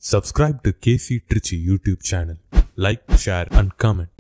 Subscribe to KC Trichy YouTube channel. Like, share and comment.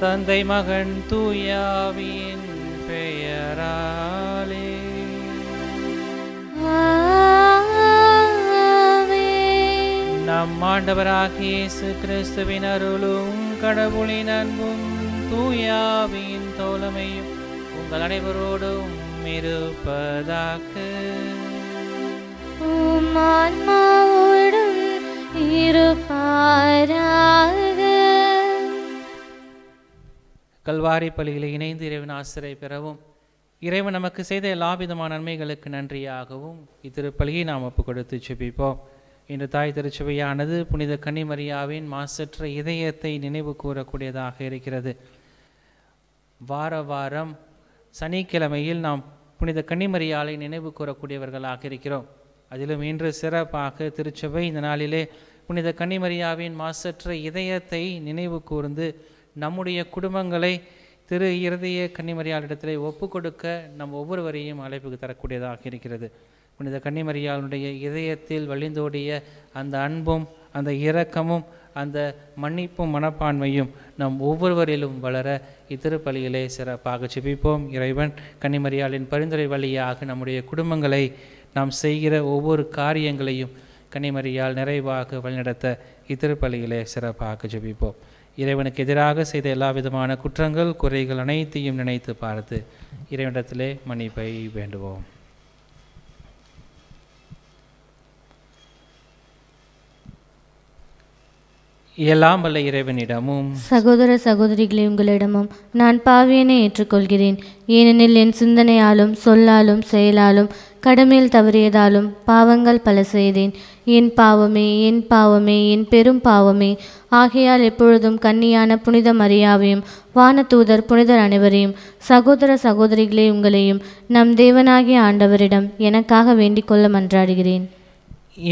தந்தை மகன் தூயாவின் பெயராலே நம் ஆண்டவராகிய இயேசு கிறிஸ்துவின் அருளும் கடவுளின் அன்பும் தூயாவின் தோழமையும் உங்கள் அனைவரோடும் இருப்பதாக. ஆன்மாவோடும் இருப்பாராக. கல்வாரி பலியில் இணைந்து இறைவன் ஆசிரியை பெறவும், இறைவன் நமக்கு செய்த எல்லா விதமான நன்மைகளுக்கு நன்றியாகவும் இத்திருப்பலியை நாம் ஒப்பு கொடுத்து செபிப்போம். இன்று தாய் திருச்சபையானது புனித கன்னிமரியாவின் மாசற்ற இதயத்தை நினைவு கூறக்கூடியதாக இருக்கிறது. வார வாரம் சனிக்கிழமையில் நாம் புனித கன்னிமரியாலை நினைவு கூறக்கூடியவர்களாக இருக்கிறோம். அதிலும் இன்று சிறப்பாக திருச்சபை இந்த நாளிலே புனித கன்னிமரியாவின் மாசற்ற இதயத்தை நினைவு கூர்ந்து நம்முடைய குடும்பங்களை திரு இருதய கன்னிமரியாளிடத்திலே ஒப்பு கொடுக்க நம் ஒவ்வொருவரையும் அழைப்புக்கு தரக்கூடியதாக இருக்கிறது. புனித கன்னிமரியாளுடைய இதயத்தில் வழிந்தோடிய அந்த அன்பும் அந்த இரக்கமும் அந்த மன்னிப்பும் மனப்பான்மையும் நம் ஒவ்வொருவரிலும் வளர இத்திருப்பலியிலே சிறப்பாக செபிப்போம். இறைவன் கன்னிமரியாளின் பரிந்துரை வழியாக நம்முடைய குடும்பங்களை நாம் செய்கிற ஒவ்வொரு காரியங்களையும் கன்னிமரியால் நிறைவாக வழிநடத்த இத்திருப்பலியிலே சிறப்பாக ஜெபிப்போம். இறைவனுக்கு எதிராக செய்த எல்லா விதமான குற்றங்கள் குறைகள் அனைத்தையும் நினைத்து பார்த்து இறைவனிடத்திலே மன்னிப்பை வேண்டுவோம். எல்லாம் வல்ல இறைவனிடமும் சகோதர சகோதரிகளே, உங்களிடமும் நான் பாவியனை ஏற்றுக்கொள்கிறேன். ஏனெனில் என் சிந்தனையாலும் சொல்லாலும் செயலாலும் கடமையில் தவறியதாலும் பாவங்கள் பல செய்தேன். என் பாவமே என் பாவமே என் பெரும் பாவமே. ஆகையால் எப்பொழுதும் கன்னியான புனித மரியாவையும் வானதூதர் புனிதர் அனைவரையும் சகோதர சகோதரிகளே உங்களையும் நம் தேவனாகிய ஆண்டவரிடம் எனக்காக வேண்டிக் கொள்ள மன்றாடுகிறேன்.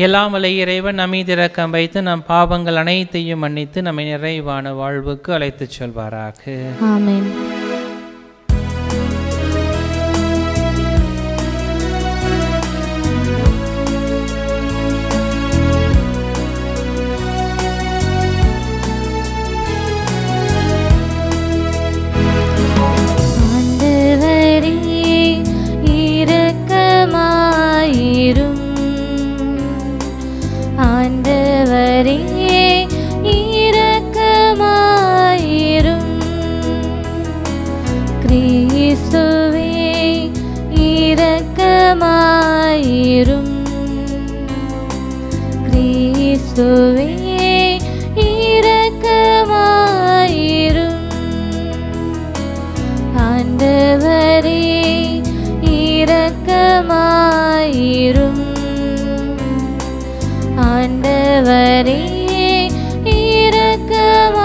எல்லாம் வல்ல இறைவன் நம் மீது இரக்கம் வைத்து நம் பாவங்கள் அனைத்தையும் மன்னித்து நம்மை நிறைவான வாழ்வுக்கு அழைத்துச் செல்வாராக. ஆமென். ஆண்டவரே இரக்கமாயிரும். கிறிஸ்துவே இரக்கமாயிரும். கிறிஸ்துவே இரக்கமாயிரும். ஆண்டவரே இரக்கமாயிரும். ஆண்டவரே இரக்கமாயிரும்.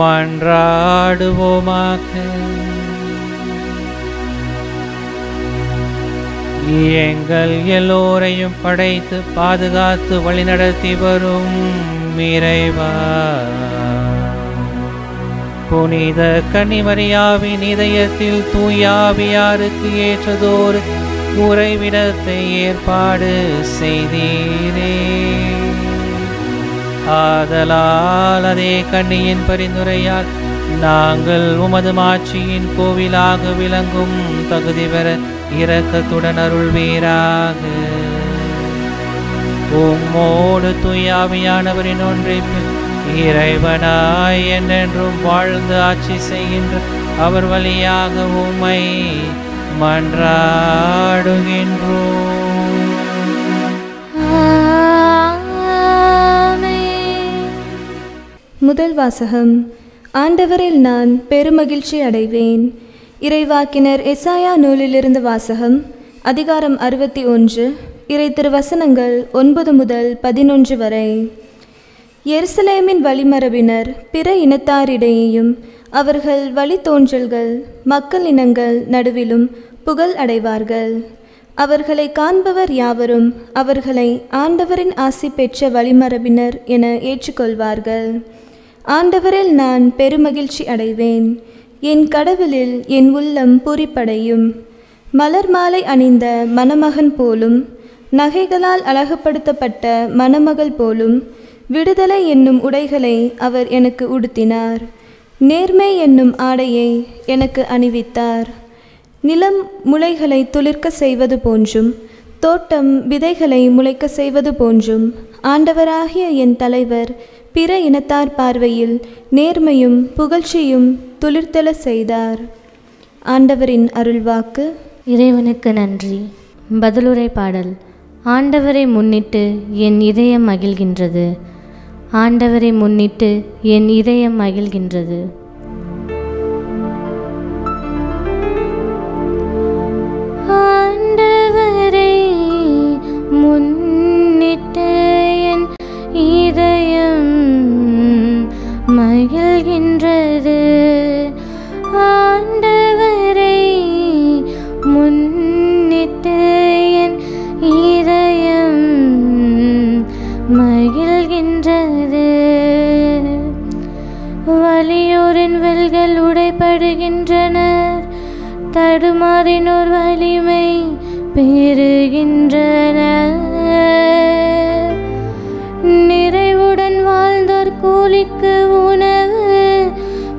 மன்றாடுவோமாக. எங்கள் எல்லோரையும் படைத்து பாதுகாத்து வழிநடத்தி வரும் இறைவா, புனித கன்னிமரியாவின் இதயத்தில் தூயாவியாருக்கு ஏற்றதோர் உறைவிடத்தை ஏற்பாடு செய்தீரே. ஆதலால் அதே கன்னியின் பரிந்துரையால் நாங்கள் உமது மாட்சியின் கோவிலாக விளங்கும் தகுதி பெற இரக்கத்துடன் அருள்வீராக. உம்மோடு தூயாவியானவரின் ஒன்றைப்பில் இறைவனாய் என்றென்றும் வாழ்ந்து ஆட்சி செய்கின்ற அவர் வழியாக உம்மை மன்றாடுகின்றோம். முதல் வாசகம். ஆண்டவரில் நான் பெருமகிழ்ச்சி அடைவேன். இறைவாக்கினர் எசாயா நூலிலிருந்து வாசகம். அதிகாரம் 61, இறை திருவசனங்கள் 9 முதல் 11 வரை. எருசலேமின் வழிமரபினர் பிற இனத்தாரிடையேயும் அவர்கள் வழித்தோன்றல்கள் மக்கள் இனங்கள் நடுவிலும் புகழ் அடைவார்கள். அவர்களை காண்பவர் யாவரும் அவர்களை ஆண்டவரின் ஆசி பெற்ற வழிமரபினர் என ஏற்றுக்கொள்வார்கள். ஆண்டவரில் நான் பெருமகிழ்ச்சி அடைவேன். என் கடவுளில் என் உள்ளம் பூரிப்படையும். மலர் மாலை அணிந்த மணமகன் போலும் நகைகளால் அழகுபடுத்தப்பட்ட மணமகள் போலும் விடுதலை என்னும் உடைகளை அவர் எனக்கு உடுத்தினார். நேர்மை என்னும் ஆடையை எனக்கு அணிவித்தார். நிலம் முளைகளை துளிர்க்க செய்வது போன்றும் தோட்டம் விதைகளை முளைக்க செய்வது போன்றும் ஆண்டவராகிய என் தலைவர் பிற இனத்தார் பார்வையில் நேர்மையும் புகழ்ச்சியும் துளிர்த்தெழ செய்தார். ஆண்டவரின் அருள்வாக்கு. இறைவனுக்கு நன்றி. பதிலுரை பாடல். ஆண்டவரை முன்னிட்டு என் இதயம் மகிழ்கின்றது. ஆண்டவரை முன்னிட்டு என் இதயம் மகிழ்கின்றது. ஆண்டவரை முன்னிட்டு என் இதயம் மகிழ்கின்றது. ஆண்டவரை முன்னிட்டு என் இதயம் மகிழ்கின்றது. வலியோரின் வெல்கள் உடைபடுகின்றனர். தடுமாறினோர் வலிமை பெறுகின்றனர். நிறைவுடன் வாழ்ந்தோர் கூலிக்கு உணவு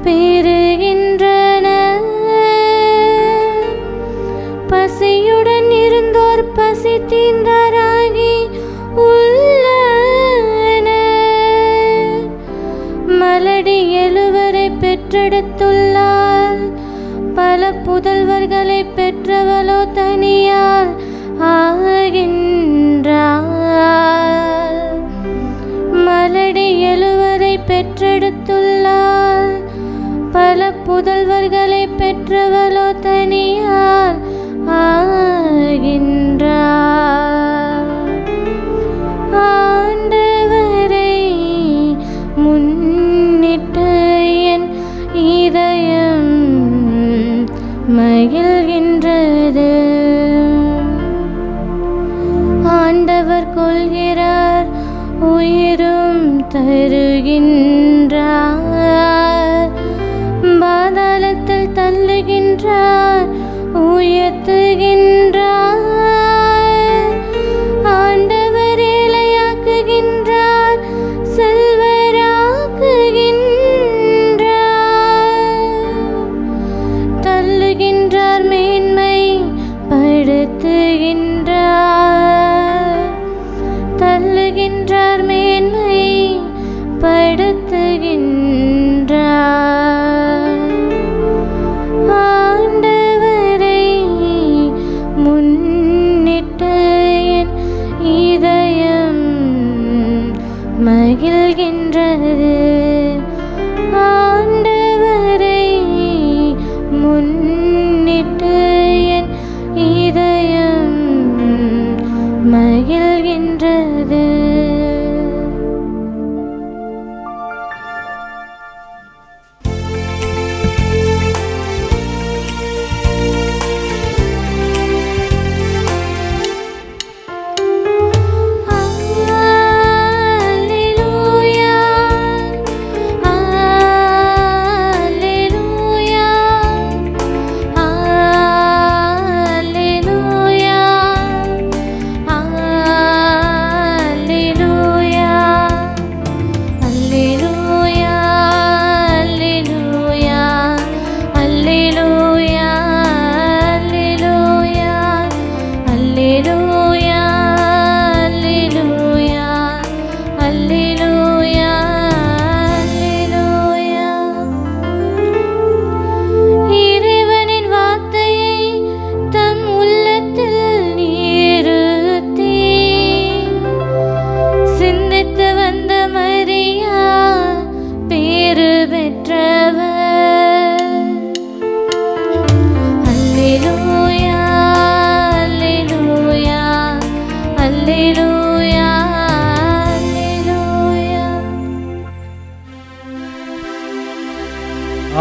பெறுகின்றனர். பசியுடன் இருந்தோர் பசி தீர்ந்தாராகி உள்ளனர். மலடி எழுவரை பெற்றெடுத்துள்ளார். பல புதல்வர்களை பெற்றவளோ தனியால் ஆகின்றாள். மலடி எழுவரை பெற்றெடுத்துள்ளார். பல புதல்வர்களை பெற்றவளோ தனியால் ஆகின்றாள். ஆண்டவரை முன்னிட்டு என் இதயம் மகிழ்கின்றது. ஆண்டவர் கொள்கிறார், உயிரும் தருகின்றார். பாதாளத்தில் தள்ளுகின்றார், உயர்த்துகின்றார். ஆண்டவர் ஏழையாக்குகின்றார், செல்வராக்குகின்றார். தள்ளுகின்றார், மேன்மை படுத்துகின்றார். தள்ளுகின்றார், மேன்மை படுத்துகின்றார். ஆண்டவரை முன்னிட்டு என் இதயம் மகிழ்கின்றது. ஆண்டவரை முன்னிட்டு என் இதயம் மகிழ்கின்றது.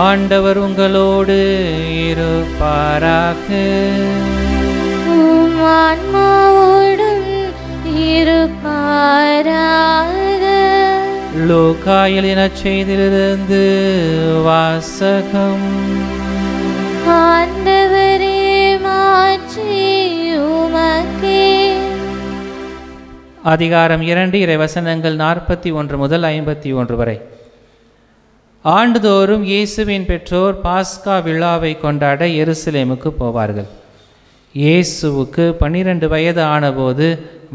ஆண்டவர் உங்களோடு இருப்பாராக. உம் ஆன்மாவோடும் இருப்பாராக. லூக்கா எழுதின செய்தியிலிருந்து வாசகம். ஆண்டவரே, மாற்றி உமக்கே. அதிகாரம் 2 இறைவசனங்கள் 41 முதல் 51 வரை. ஆண்டுதோறும் இயேசுவின் பெற்றோர் பாஸ்கா விழாவை கொண்டாட எருசலேமுக்கு போவார்கள். இயேசுவுக்கு 12 வயது ஆனபோது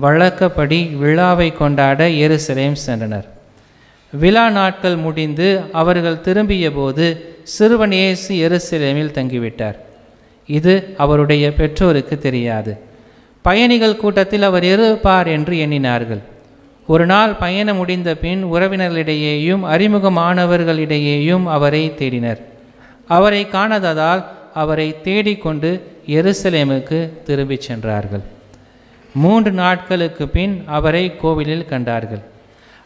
வழக்கப்படி விழாவை கொண்டாட எருசலேம் சென்றனர். விழா நாட்கள் முடிந்து அவர்கள் திரும்பிய போது சிறுவன் இயேசு எருசலேமில் தங்கிவிட்டார். இது அவருடைய பெற்றோருக்கு தெரியாது. பயணிகள் கூட்டத்தில் அவர் இருப்பார் என்று எண்ணினார்கள். ஒரு நாள் பயணம் முடிந்த பின் உறவினர்களிடையேயும் அறிமுகமானவர்களிடையேயும் அவரை தேடினர். அவரை காணாததால் அவரை தேடிக்கொண்டு எருசலேமுக்கு திரும்பிச் சென்றார்கள். 3 நாட்களுக்கு பின் அவரை கோவிலில் கண்டார்கள்.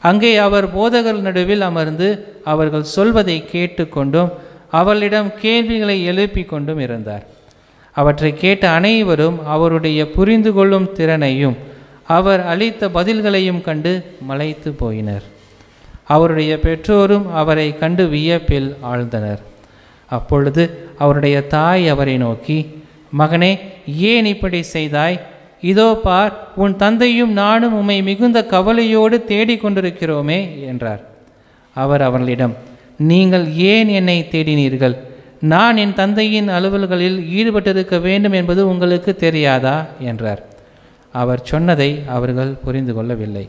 அங்கே அவர் போதகர் நடுவில் அமர்ந்து அவர்கள் சொல்வதை கேட்டுக்கொண்டும் அவர்களிடம் கேள்விகளை எழுப்பி கொண்டும் இருந்தார். அவற்றை கேட்ட அனைவரும் அவருடைய புரிந்து கொள்ளும் திறனையும் அவர் அளித்த பதில்களையும் கண்டு மலைத்து போயினர். அவருடைய பெற்றோரும் அவரை கண்டு வியப்பில் ஆழ்ந்தனர். அப்பொழுது அவருடைய தாய் அவரை நோக்கி, மகனே, ஏன் இப்படி செய்தாய்? இதோ பார், உன் தந்தையும் நானும் உம்மை மிகுந்த கவலையோடு தேடிக்கொண்டிருக்கிறோமே என்றார். அவர் அவர்களிடம், நீங்கள் ஏன் என்னை தேடினீர்கள்? நான் என் தந்தையின் அலுவல்களில் ஈடுபட்டிருக்க வேண்டும் என்பது உங்களுக்கு தெரியாதா என்றார். அவர் சொன்னதை அவர்கள் புரிந்து கொள்ளவில்லை.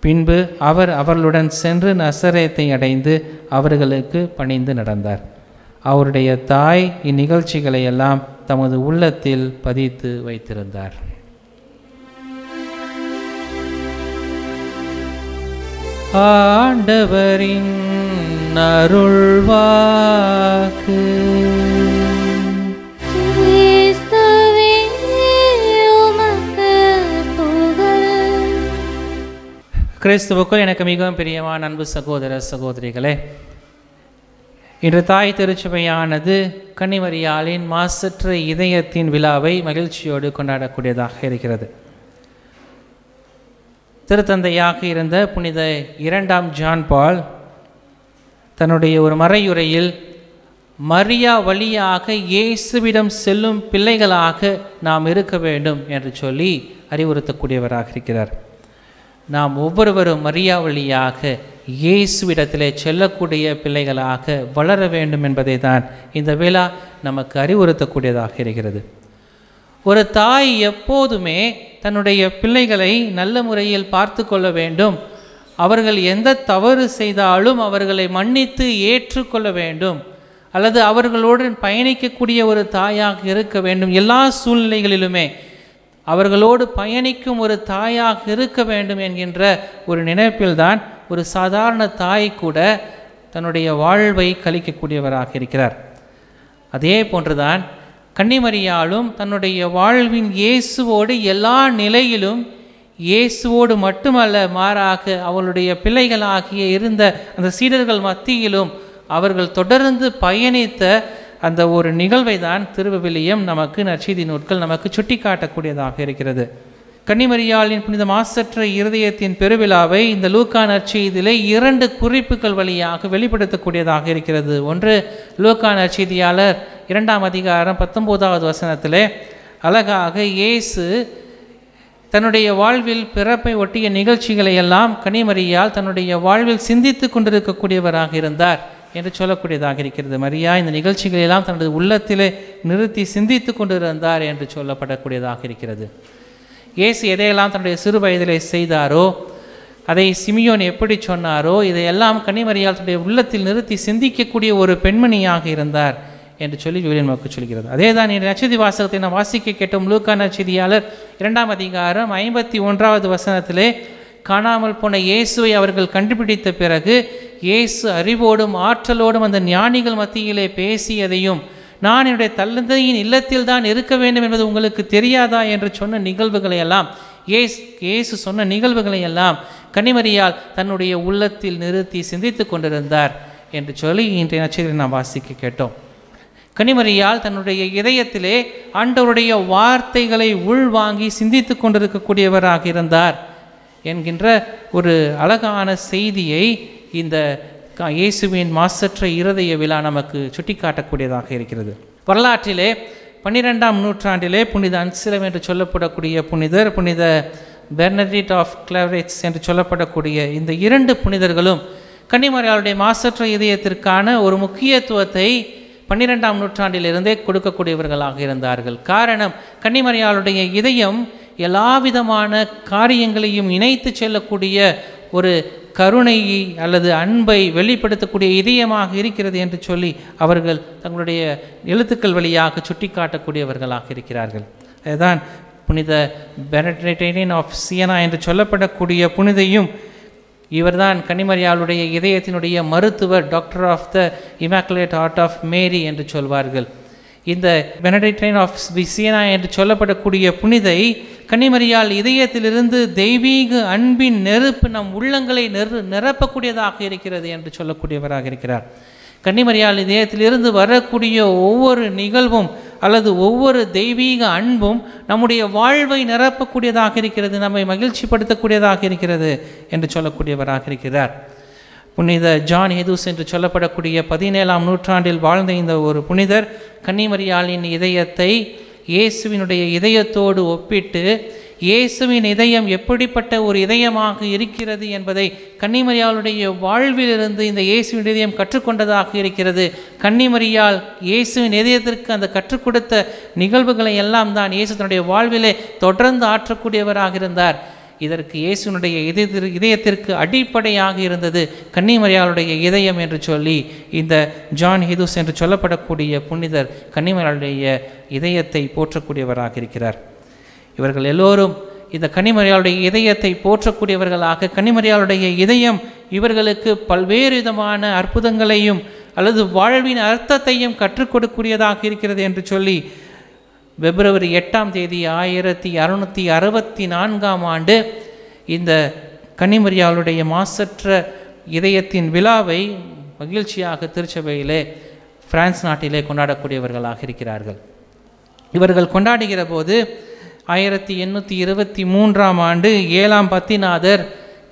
பின்பு அவர் அவர்களுடன் சென்று நசரேத்தை அடைந்து அவர்களுக்கு பணிந்து நடந்தார். அவருடைய தாய் இந்நிகழ்ச்சிகளை எல்லாம் தமது உள்ளத்தில் பதித்து வைத்திருந்தார். ஆண்டவரின் அருள்வாக்கு. கிறிஸ்துவுக்குள் எனக்கு மிகவும் பிரியமான அன்பு சகோதர சகோதரிகளே, இன்று தாய் திருச்சபையானது கன்னிமரியாளின் மாசற்ற இதயத்தின் விழாவை மகிழ்ச்சியோடு கொண்டாடக்கூடியதாக இருக்கிறது. திருத்தந்தையாக இருந்த புனித 2ஆம் ஜான் பால் தன்னுடைய ஒரு மறையுரையில் மரியா வழியாக இயேசுவிடம் செல்லும் பிள்ளைகளாக நாம் இருக்க வேண்டும் என்று சொல்லி அறிவுறுத்தக்கூடியவராக இருக்கிறார். நாம் ஒவ்வொருவரும் மரியா வழியாக இயேசுவிடத்திலே செல்லக்கூடிய பிள்ளைகளாக வளர வேண்டும் என்பதை தான் இந்த விழா நமக்கு அறிவுறுத்தக்கூடியதாக இருக்கிறது. ஒரு தாய் எப்போதுமே தன்னுடைய பிள்ளைகளை நல்ல முறையில் பார்த்து கொள்ள வேண்டும். அவர்கள் எந்த தவறு செய்தாலும் அவர்களை மன்னித்து ஏற்றுக்கொள்ள வேண்டும், அல்லது அவர்களோடு பயணிக்கக்கூடிய ஒரு தாயாக இருக்க வேண்டும். எல்லா சூழ்நிலைகளிலுமே அவர்களோடு பயணிக்கும் ஒரு தாயாக இருக்க வேண்டும் என்கின்ற ஒரு நினைப்பில்தான் ஒரு சாதாரண தாய் கூட தன்னுடைய வாழ்வை கழிக்கக்கூடியவராக இருக்கிறார். அதே போன்றுதான் கன்னிமரியாளும் தன்னுடைய வாழ்வின் இயேசுவோடு எல்லா நிலையிலும், இயேசுவோடு மட்டுமல்ல, மாறாக அவளுடைய பிள்ளைகளாகிய இருந்த அந்த சீடர்கள் மத்தியிலும் அவர்கள் தொடர்ந்து பயணித்த அந்த ஒரு நிகழ்வை தான் திருவிவிலியம் நமக்கு, நற்செய்தி நூட்கள் நமக்கு சுட்டி காட்டக்கூடியதாக இருக்கிறது. கன்னிமரியாளின் புனித மாசற்ற இருதயத்தின் பெருவிழாவை இந்த லூக்கா நற்செய்தியிலே 2 குறிப்புகள் வழியாக வெளிப்படுத்தக்கூடியதாக இருக்கிறது. ஒன்று, லூக்கா நற்செய்தியாளர் 2ஆம் அதிகாரம் 19வது வசனத்திலே அழகாக இயேசு தன்னுடைய வாழ்வில் பிறப்பை ஒட்டிய நிகழ்ச்சிகளை எல்லாம் கன்னிமரியாள் தன்னுடைய வாழ்வில் சிந்தித்து கொண்டிருக்கக்கூடியவராக இருந்தார் என்று சொல்லக்கூடியதாக இருக்கிறது. மரியா இந்த நிகழ்ச்சிகளெல்லாம் தனது உள்ளத்திலே நிறுத்தி சிந்தித்து கொண்டிருந்தார் என்று சொல்லப்படக்கூடியதாக இருக்கிறது. இயேசு எதையெல்லாம் தன்னுடைய சிறு வயதிலே செய்தாரோ, அதை சிமியோன் எப்படி சொன்னாரோ, இதையெல்லாம் கன்னிமரியாள் தன்னுடைய உள்ளத்தில் நிறுத்தி சிந்திக்கக்கூடிய ஒரு பெண்மணியாக இருந்தார் என்று சொல்லி விவிலியம் நமக்கு சொல்கிறது. அதே தான் இந்த நற்செய்தி வாசகத்தை நாம் வாசிக்க கேட்டோம். லூக்கா நற்செய்தியாளர் 2ஆம் அதிகாரம் 51வது வசனத்திலே காணாமல் போன இயேசுவை அவர்கள் கண்டுபிடித்த பிறகு இயேசு அறிவோடும் ஆற்றலோடும் அந்த ஞானிகள் மத்தியிலே பேசியதையும், நான் என்னுடைய தந்தையின் இல்லத்தில் தான் இருக்க வேண்டும் என்பது உங்களுக்கு தெரியாதா என்று சொன்ன நிகழ்வுகளை எல்லாம், இயேசு சொன்ன நிகழ்வுகளை எல்லாம் கன்னிமரியாள் தன்னுடைய உள்ளத்தில் நிறுத்தி சிந்தித்து கொண்டிருந்தார் என்று சொல்லி இன்றைய நற்செய்தியை நாம் வாசிக்க கேட்டோம். கன்னிமரியால் தன்னுடைய இதயத்திலே ஆண்டவருடைய வார்த்தைகளை உள்வாங்கி சிந்தித்து கொண்டிருக்கக்கூடியவராக இருந்தார் என்கின்ற ஒரு அழகான செய்தியை இந்த இயேசுவின் மாசற்ற இருதய விழா நமக்கு சுட்டிக்காட்டக்கூடியதாக இருக்கிறது. வரலாற்றிலே 12ஆம் நூற்றாண்டிலே புனித அன்சிலம் என்று சொல்லப்படக்கூடிய புனிதர், புனித பெர்னடிட் ஆஃப் கிளவரெட்ஸ் என்று சொல்லப்படக்கூடிய இந்த 2 புனிதர்களும் கன்னிமரியாளுடைய மாசற்ற இதயத்திற்கான ஒரு முக்கியத்துவத்தை 12ஆம் நூற்றாண்டிலிருந்தே கொடுக்கக்கூடியவர்களாக இருந்தார்கள். காரணம், கன்னிமரியாளுடைய இதயம் எல்லா விதமான காரியங்களையும் இணைத்து செல்லக்கூடிய ஒரு கருணையை அல்லது அன்பை வெளிப்படுத்தக்கூடிய இதயமாக இருக்கிறது என்று சொல்லி அவர்கள் தங்களுடைய எழுத்துக்கள் வழியாக சுட்டிக்காட்டக்கூடியவர்களாக இருக்கிறார்கள். அதுதான் புனித பெனடிக்ட் ஆஃப் சியனா என்று சொல்லப்படக்கூடிய புனிதையும் இவர்தான் கன்னிமரியாளுடைய இதயத்தினுடைய மருத்துவர், doctor of the Immaculate Heart of Mary என்று சொல்வார்கள். இந்த பெனடிக்ட் ஆஃப் சியனா என்று சொல்லப்படக்கூடிய புனிதை கன்னிமரியால் இதயத்திலிருந்து தெய்வீக அன்பின் நெருப்பு நம் உள்ளங்களை நிரப்பக்கூடியதாக இருக்கிறது என்று சொல்லக்கூடியவராக இருக்கிறார். கன்னிமரியால் இதயத்திலிருந்து வரக்கூடிய ஒவ்வொரு நிகழ்வும் அல்லது ஒவ்வொரு தெய்வீக அன்பும் நம்முடைய வாழ்வை நிரப்பக்கூடியதாக இருக்கிறது, நம்மை மகிழ்ச்சிப்படுத்தக்கூடியதாக இருக்கிறது என்று சொல்லக்கூடியவராக இருக்கிறார். புனித ஜான் ஹெதூஸ் என்று சொல்லப்படக்கூடிய 17ஆம் நூற்றாண்டில் வாழ்ந்த இந்த ஒரு புனிதர் கன்னிமரியாளின் இதயத்தை இயேசுவினுடைய இதயத்தோடு ஒப்பிட்டு இயேசுவின் இதயம் எப்படிப்பட்ட ஒரு இதயமாக இருக்கிறது என்பதை கன்னிமரியாளுடைய வாழ்விலிருந்து இந்த இயேசுவின் இதயம் கற்றுக்கொண்டதாக இருக்கிறது. கன்னிமரியால் இயேசுவின் இதயத்திற்கு அந்த கற்றுக் கொடுத்த நிகழ்வுகளை எல்லாம் தான் இயேசு தன்னுடைய வாழ்விலே தொடர்ந்து ஆற்றக்கூடியவராக இருந்தார். இதற்கு இயேசுனுடைய இதயத்திற்கு அடிப்படையாக இருந்தது கன்னிமரியாளுடைய இதயம் என்று சொல்லி இந்த ஜான் ஹெதூஸ் என்று சொல்லப்படக்கூடிய புனிதர் கன்னிமரியாளுடைய இதயத்தை போற்றக்கூடியவராக இருக்கிறார். இவர்கள் எல்லோரும் இந்த கன்னிமரியாளுடைய இதயத்தை போற்றக்கூடியவர்களாக, கன்னிமரியாளுடைய இதயம் இவர்களுக்கு பல்வேறு விதமான அற்புதங்களையும் அல்லது வாழ்வின் அர்த்தத்தையும் கற்றுக் கொடுக்கக்கூடியதாக இருக்கிறது என்று சொல்லி பிப்ரவரி 8ஆம் தேதி 1664ஆம் ஆண்டு இந்த கன்னிமரியாளுடைய மாசற்ற இதயத்தின் விழாவை மகிழ்ச்சியாக திருச்சபையிலே பிரான்ஸ் நாட்டிலே கொண்டாடக்கூடியவர்களாக இருக்கிறார்கள். இவர்கள் கொண்டாடுகிற போது 1823ஆம் ஆண்டு 7ஆம் பத்திநாதர்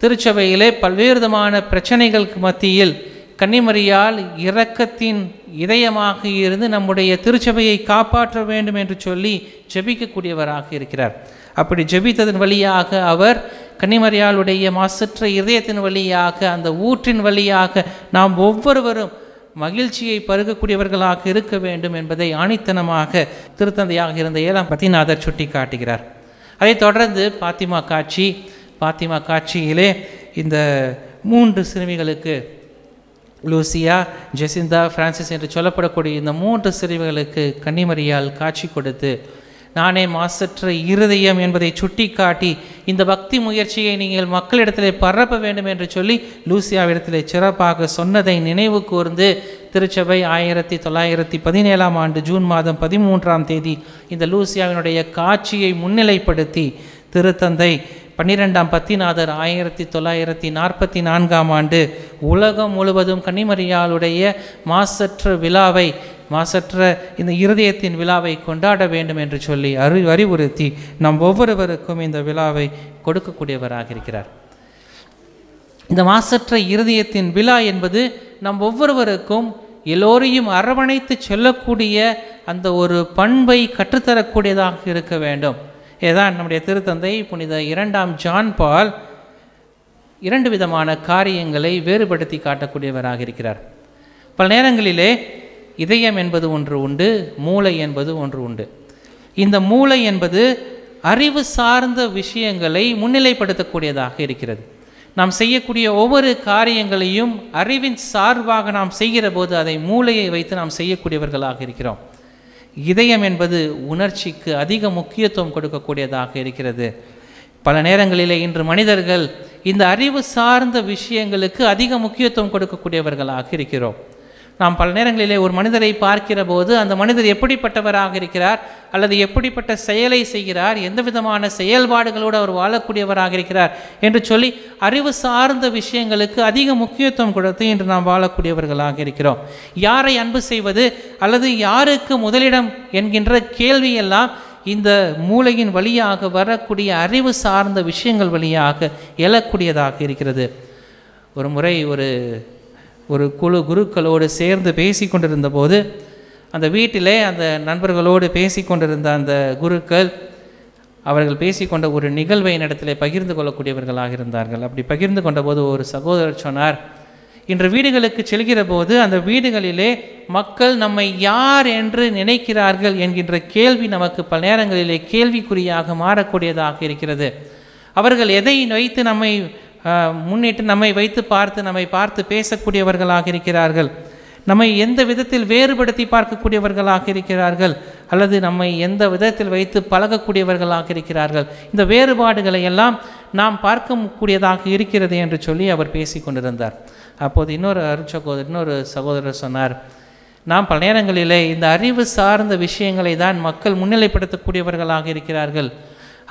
திருச்சபையிலே பல்வேறு விதமான பிரச்சனைகளுக்கு மத்தியில் கன்னிமரியால் இரக்கத்தின் இதயமாக இருந்து நம்முடைய திருச்சபையை காப்பாற்ற வேண்டும் என்று சொல்லி ஜெபிக்கக்கூடியவராக இருக்கிறார். அப்படி ஜெபித்ததன் வழியாக அவர் கன்னிமரியாளுடைய மாசற்ற இதயத்தின் வழியாக, அந்த ஊற்றின் வழியாக நாம் ஒவ்வொருவரும் மகிழ்ச்சியை பருகக்கூடியவர்களாக இருக்க வேண்டும் என்பதை ஆணித்தனமாக திருத்தந்தையாக இருந்த 7ஆம் பத்திநாதர் சுட்டி காட்டுகிறார். அதைத் தொடர்ந்து பாத்திமா காட்சியிலே இந்த 3 சிறுமிகளுக்கு, லூசியா, ஜெசிந்தா, பிரான்சிஸ் என்று சொல்லப்படக்கூடிய இந்த 3 சிறுமிகளுக்கு கன்னிமரியால் காட்சி கொடுத்து நானே மாசற்ற இருதயம் என்பதை சுட்டி காட்டி இந்த பக்தி முயற்சியை நீங்கள் மக்களிடத்தில் பரப்ப வேண்டும் என்று சொல்லி லூசியாவிடத்தில் சிறப்பாக சொன்னதை நினைவு கூர்ந்து திருச்சபை 1917ஆம் ஆண்டு ஜூன் மாதம் 13ஆம் தேதி இந்த லூசியாவினுடைய காட்சியை முன்னிலைப்படுத்தி திருத்தந்தை 12ஆம் பத்திநாதர் 1944ஆம் ஆண்டு உலகம் முழுவதும் கன்னிமரியாளுடைய மாசற்ற விழாவை, மாசற்ற இந்த இருதயத்தின் விழாவை கொண்டாட வேண்டும் என்று சொல்லி அறிவுறுத்தி நாம் ஒவ்வொருவருக்கும் இந்த விழாவை கொடுக்கக்கூடியவராக இருக்கிறார். இந்த மாசற்ற இருதயத்தின் விழா என்பது நம் ஒவ்வொருவருக்கும் எல்லோரையும் அரவணைத்து செல்லக்கூடிய அந்த ஒரு பண்பை கற்றுத்தரக்கூடியதாக இருக்க வேண்டும். இதுதான் நம்முடைய திருத்தந்தை புனித 2ஆம் ஜான் பால் 2 விதமான காரியங்களை வேறுபடுத்தி காட்டக்கூடியவராக இருக்கிறார். பல நேரங்களிலே இதயம் என்பது ஒன்று உண்டு, மூளை என்பது ஒன்று உண்டு. இந்த மூளை என்பது அறிவு சார்ந்த விஷயங்களை முன்னிலைப்படுத்தக்கூடியதாக இருக்கிறது. நாம் செய்யக்கூடிய ஒவ்வொரு காரியங்களையும் அறிவின் சார்பாக நாம் செய்கிற போது அதை மூளையை வைத்து நாம் செய்யக்கூடியவர்களாக இருக்கிறோம். இதயம் என்பது உணர்ச்சிக்கு அதிக முக்கியத்துவம் கொடுக்கக்கூடியதாக இருக்கிறது. பல நேரங்களிலே இன்று மனிதர்கள் இந்த அறிவு சார்ந்த விஷயங்களுக்கு அதிக முக்கியத்துவம் கொடுக்கக்கூடியவர்களாக இருக்கிறோம். நாம் பல நேரங்களிலே ஒரு மனிதரை பார்க்கிற போது அந்த மனிதர் எப்படிப்பட்டவராக இருக்கிறார், அல்லது எப்படிப்பட்ட செயலை செய்கிறார், எந்த விதமான செயல்பாடுகளோடு அவர் வாழக்கூடியவராக இருக்கிறார் என்று சொல்லி அறிவு சார்ந்த விஷயங்களுக்கு அதிக முக்கியத்துவம் கொடுத்து இன்று நாம் வாழக்கூடியவர்களாக இருக்கிறோம். யாரை அன்பு செய்வது அல்லது யாருக்கு முதலிடம் என்கின்ற கேள்வியெல்லாம் இந்த மூளையின் வழியாக வரக்கூடிய அறிவு சார்ந்த விஷயங்கள் வழியாக எழக்கூடியதாக இருக்கிறது. ஒரு முறை ஒரு குழு குருக்களோடு சேர்ந்து பேசி கொண்டிருந்த போது அந்த வீட்டிலே அந்த நண்பர்களோடு பேசி கொண்டிருந்த அந்த குருக்கள் அவர்கள் பேசிக்கொண்ட ஒரு நிகழ்வை இடத்திலே பகிர்ந்து கொள்ளக்கூடியவர்களாக இருந்தார்கள். அப்படி பகிர்ந்து கொண்ட போது ஒரு சகோதரர் சொன்னார், இன்று வீடுகளுக்கு செல்கிற போது அந்த வீடுகளிலே மக்கள் நம்மை யார் என்று நினைக்கிறார்கள் என்கின்ற கேள்வி நமக்கு பல நேரங்களிலே கேள்விக்குறியாக மாறக்கூடியதாக இருக்கிறது. அவர்கள் எதை வைத்து நம்மை முன்னிட்டு நம்மை நம்மை பார்த்து பேசக்கூடியவர்களாக இருக்கிறார்கள், நம்மை எந்த விதத்தில் வேறுபடுத்தி பார்க்கக்கூடியவர்களாக இருக்கிறார்கள், அல்லது நம்மை எந்த விதத்தில் வைத்து பழகக்கூடியவர்களாக இருக்கிறார்கள், இந்த வேறுபாடுகளை எல்லாம் நாம் பார்க்கக்கூடியதாக இருக்கிறது என்று சொல்லி அவர் பேசி கொண்டிருந்தார். அப்போது இன்னொரு சகோதரர் சொன்னார், நாம் பல நேரங்களிலே இந்த அறிவு சார்ந்த விஷயங்களை தான் மக்கள் முன்னிலைப்படுத்தக்கூடியவர்களாக இருக்கிறார்கள்.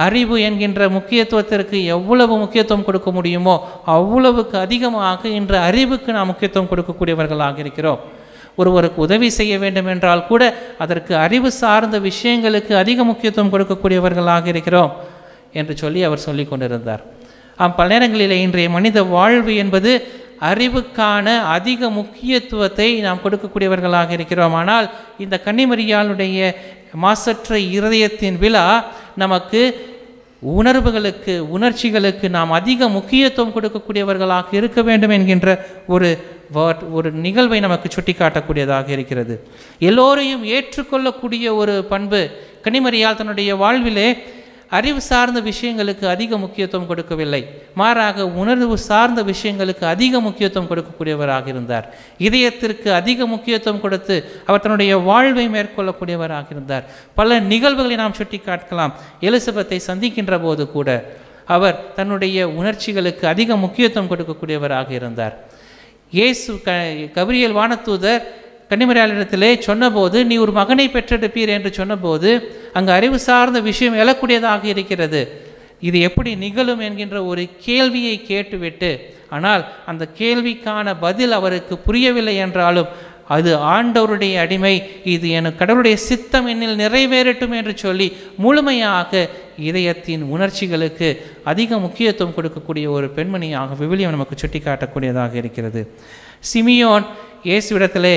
அறிவு என்கின்ற முக்கியத்துவத்திற்கு எவ்வளவு முக்கியத்துவம் கொடுக்க முடியுமோ அவ்வளவுக்கு அதிகமாக இன்று அறிவுக்கு நாம் முக்கியத்துவம் கொடுக்கக்கூடியவர்களாக இருக்கிறோம். ஒருவருக்கு உதவி செய்ய வேண்டும் என்றால் கூட அதற்கு அறிவு சார்ந்த விஷயங்களுக்கு அதிக முக்கியத்துவம் கொடுக்கக்கூடியவர்களாக இருக்கிறோம் என்று சொல்லி அவர் சொல்லி கொண்டிருந்தார். பல நேரங்களில் இன்றைய மனித வாழ்வு என்பது அறிவுக்கான அதிக முக்கியத்துவத்தை நாம் கொடுக்கக்கூடியவர்களாக இருக்கிறோம். ஆனால் இந்த கன்னிமரியாளுடைய மாசற்ற இருதயத்தின் விழா நமக்கு உணர்ச்சிகளுக்கு நாம் அதிக முக்கியத்துவம் கொடுக்கக்கூடியவர்களாக இருக்க வேண்டும் என்கின்ற ஒரு நிகழ்வை நமக்கு சுட்டி காட்டக்கூடியதாக இருக்கிறது. எல்லோரையும் ஏற்றுக்கொள்ளக்கூடிய ஒரு பண்பு கன்னிமரியாள் தன்னுடைய வாழ்விலே அறிவு சார்ந்த விஷயங்களுக்கு அதிக முக்கியத்துவம் கொடுக்கவில்லை, மாறாக உணர்வு சார்ந்த விஷயங்களுக்கு அதிக முக்கியத்துவம் கொடுக்கக்கூடியவராக இருந்தார். இதயத்திற்கு அதிக முக்கியத்துவம் கொடுத்து அவர் தன்னுடைய வாழ்வை மேற்கொள்ளக்கூடியவராக இருந்தார். பல நிகழ்வுகளை நாம் சுட்டி காட்டலாம். எலிசபெத்தை சந்திக்கின்ற போது கூட அவர் தன்னுடைய உணர்ச்சிகளுக்கு அதிக முக்கியத்துவம் கொடுக்கக்கூடியவராக இருந்தார். கபிரியேல் வானதூதர் கன்னிமரியாளிடத்திலே சொன்னபோது நீ ஒரு மகனை பெற்றெடுப்பீர் என்று சொன்னபோது அங்கு அறிவு சார்ந்த விஷயம் எழக்கூடியதாக இருக்கிறது. இது எப்படி நிகழும் என்கின்ற ஒரு கேள்வியை கேட்டுவிட்டு, ஆனால் அந்த கேள்விக்கான பதில் அவருக்கு புரியவில்லை என்றாலும் அது ஆண்டவருடைய அடிமை, இது என் கடவுளுடைய சித்தம் என்னில் நிறைவேறட்டும் என்று சொல்லி முழுமையாக இதயத்தின் உணர்ச்சிகளுக்கு அதிக முக்கியத்துவம் கொடுக்கக்கூடிய ஒரு பெண்மணியாக விவிலியம் நமக்கு சுட்டி காட்டக்கூடியதாக இருக்கிறது. சிமியோன் இயேசுவிடத்திலே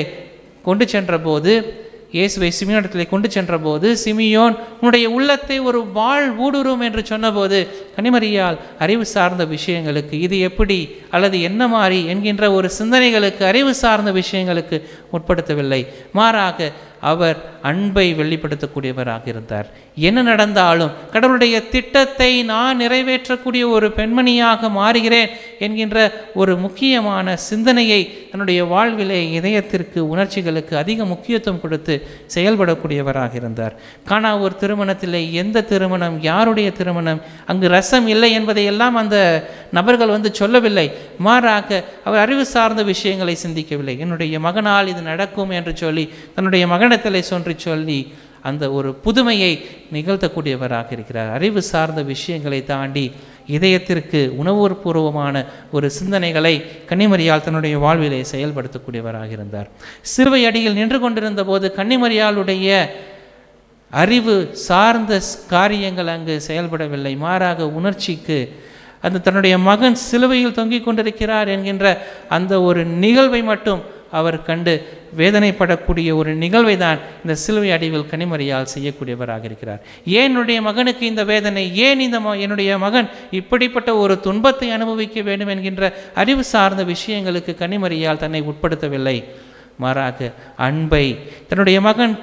கொண்டு சென்றபோது சிமியோன் உன்னுடைய உள்ளத்தை ஒரு வாள் ஊடுருவும் என்று சொன்னபோது கன்னிமரியாள் அறிவு சார்ந்த விஷயங்களுக்கு இது எப்படி அல்லது என்ன மாதிரி என்கின்ற ஒரு சிந்தனைகளுக்கு அறிவு சார்ந்த விஷயங்களுக்கு உட்படுத்தவில்லை. மாறாக அவர் அன்பை வெளிப்படுத்தக்கூடியவராக இருந்தார். என்ன நடந்தாலும் கடவுளுடைய திட்டத்தை நான் நிறைவேற்றக்கூடிய ஒரு பெண்மணியாக மாறுகிறேன் என்கின்ற ஒரு முக்கியமான சிந்தனையை தன்னுடைய வாழ்விலே இதயத்திற்கு உணர்ச்சிகளுக்கு அதிக முக்கியத்துவம் கொடுத்து செயல்படக்கூடியவராக இருந்தார். கானா ஒரு திருமணத்திலே எந்த திருமணம், யாருடைய திருமணம், அங்கு ரசம் இல்லை என்பதை எல்லாம் அந்த நபர்கள் சொல்லவில்லை. மாறாக அவர் அறிவு சார்ந்த விஷயங்களை சிந்திக்கவில்லை. என்னுடைய மகனால் இது நடக்கும் என்று சொல்லி தன்னுடைய மகனிடத்திலே சொல்லி அந்த ஒரு புதுமையை நிகழ்த்தக்கூடியவராக இருக்கிறார். அறிவு சார்ந்த விஷயங்களை தாண்டி இதயத்திற்கு உணர்வுபூர்வமான ஒரு சிந்தனைகளை கன்னிமரியாள் தன்னுடைய வாழ்விலே செயல்படுத்தக்கூடியவராக இருந்தார். சிலுவை அடியில் நின்று கொண்டிருந்த போது கன்னிமரியாளுடைய அறிவு சார்ந்த காரியங்கள் அங்கு செயல்படவில்லை. மாறாக உணர்ச்சிக்கு அந்த தன்னுடைய மகன் சிலுவையில் தொங்கிக் கொண்டிருக்கிறார் என்கின்ற அந்த ஒரு நிகழ்வை மட்டும் அவர் கண்டு வேதனைப்படக்கூடிய ஒரு நிகழ்வை தான் இந்த சிலுவை அடிவில் கன்னிமரியாள் செய்யக்கூடியவராக இருக்கிறார். ஏன் என்னுடைய மகனுக்கு இந்த வேதனை, ஏன் என்னுடைய மகன் இப்படிப்பட்ட ஒரு துன்பத்தை அனுபவிக்க வேண்டும் என்கின்ற அறிவு சார்ந்த விஷயங்களுக்கு கன்னிமரியாள் தன்னை உட்படுத்தவில்லை. மாறாக அன்பை, தன்னுடைய மகன்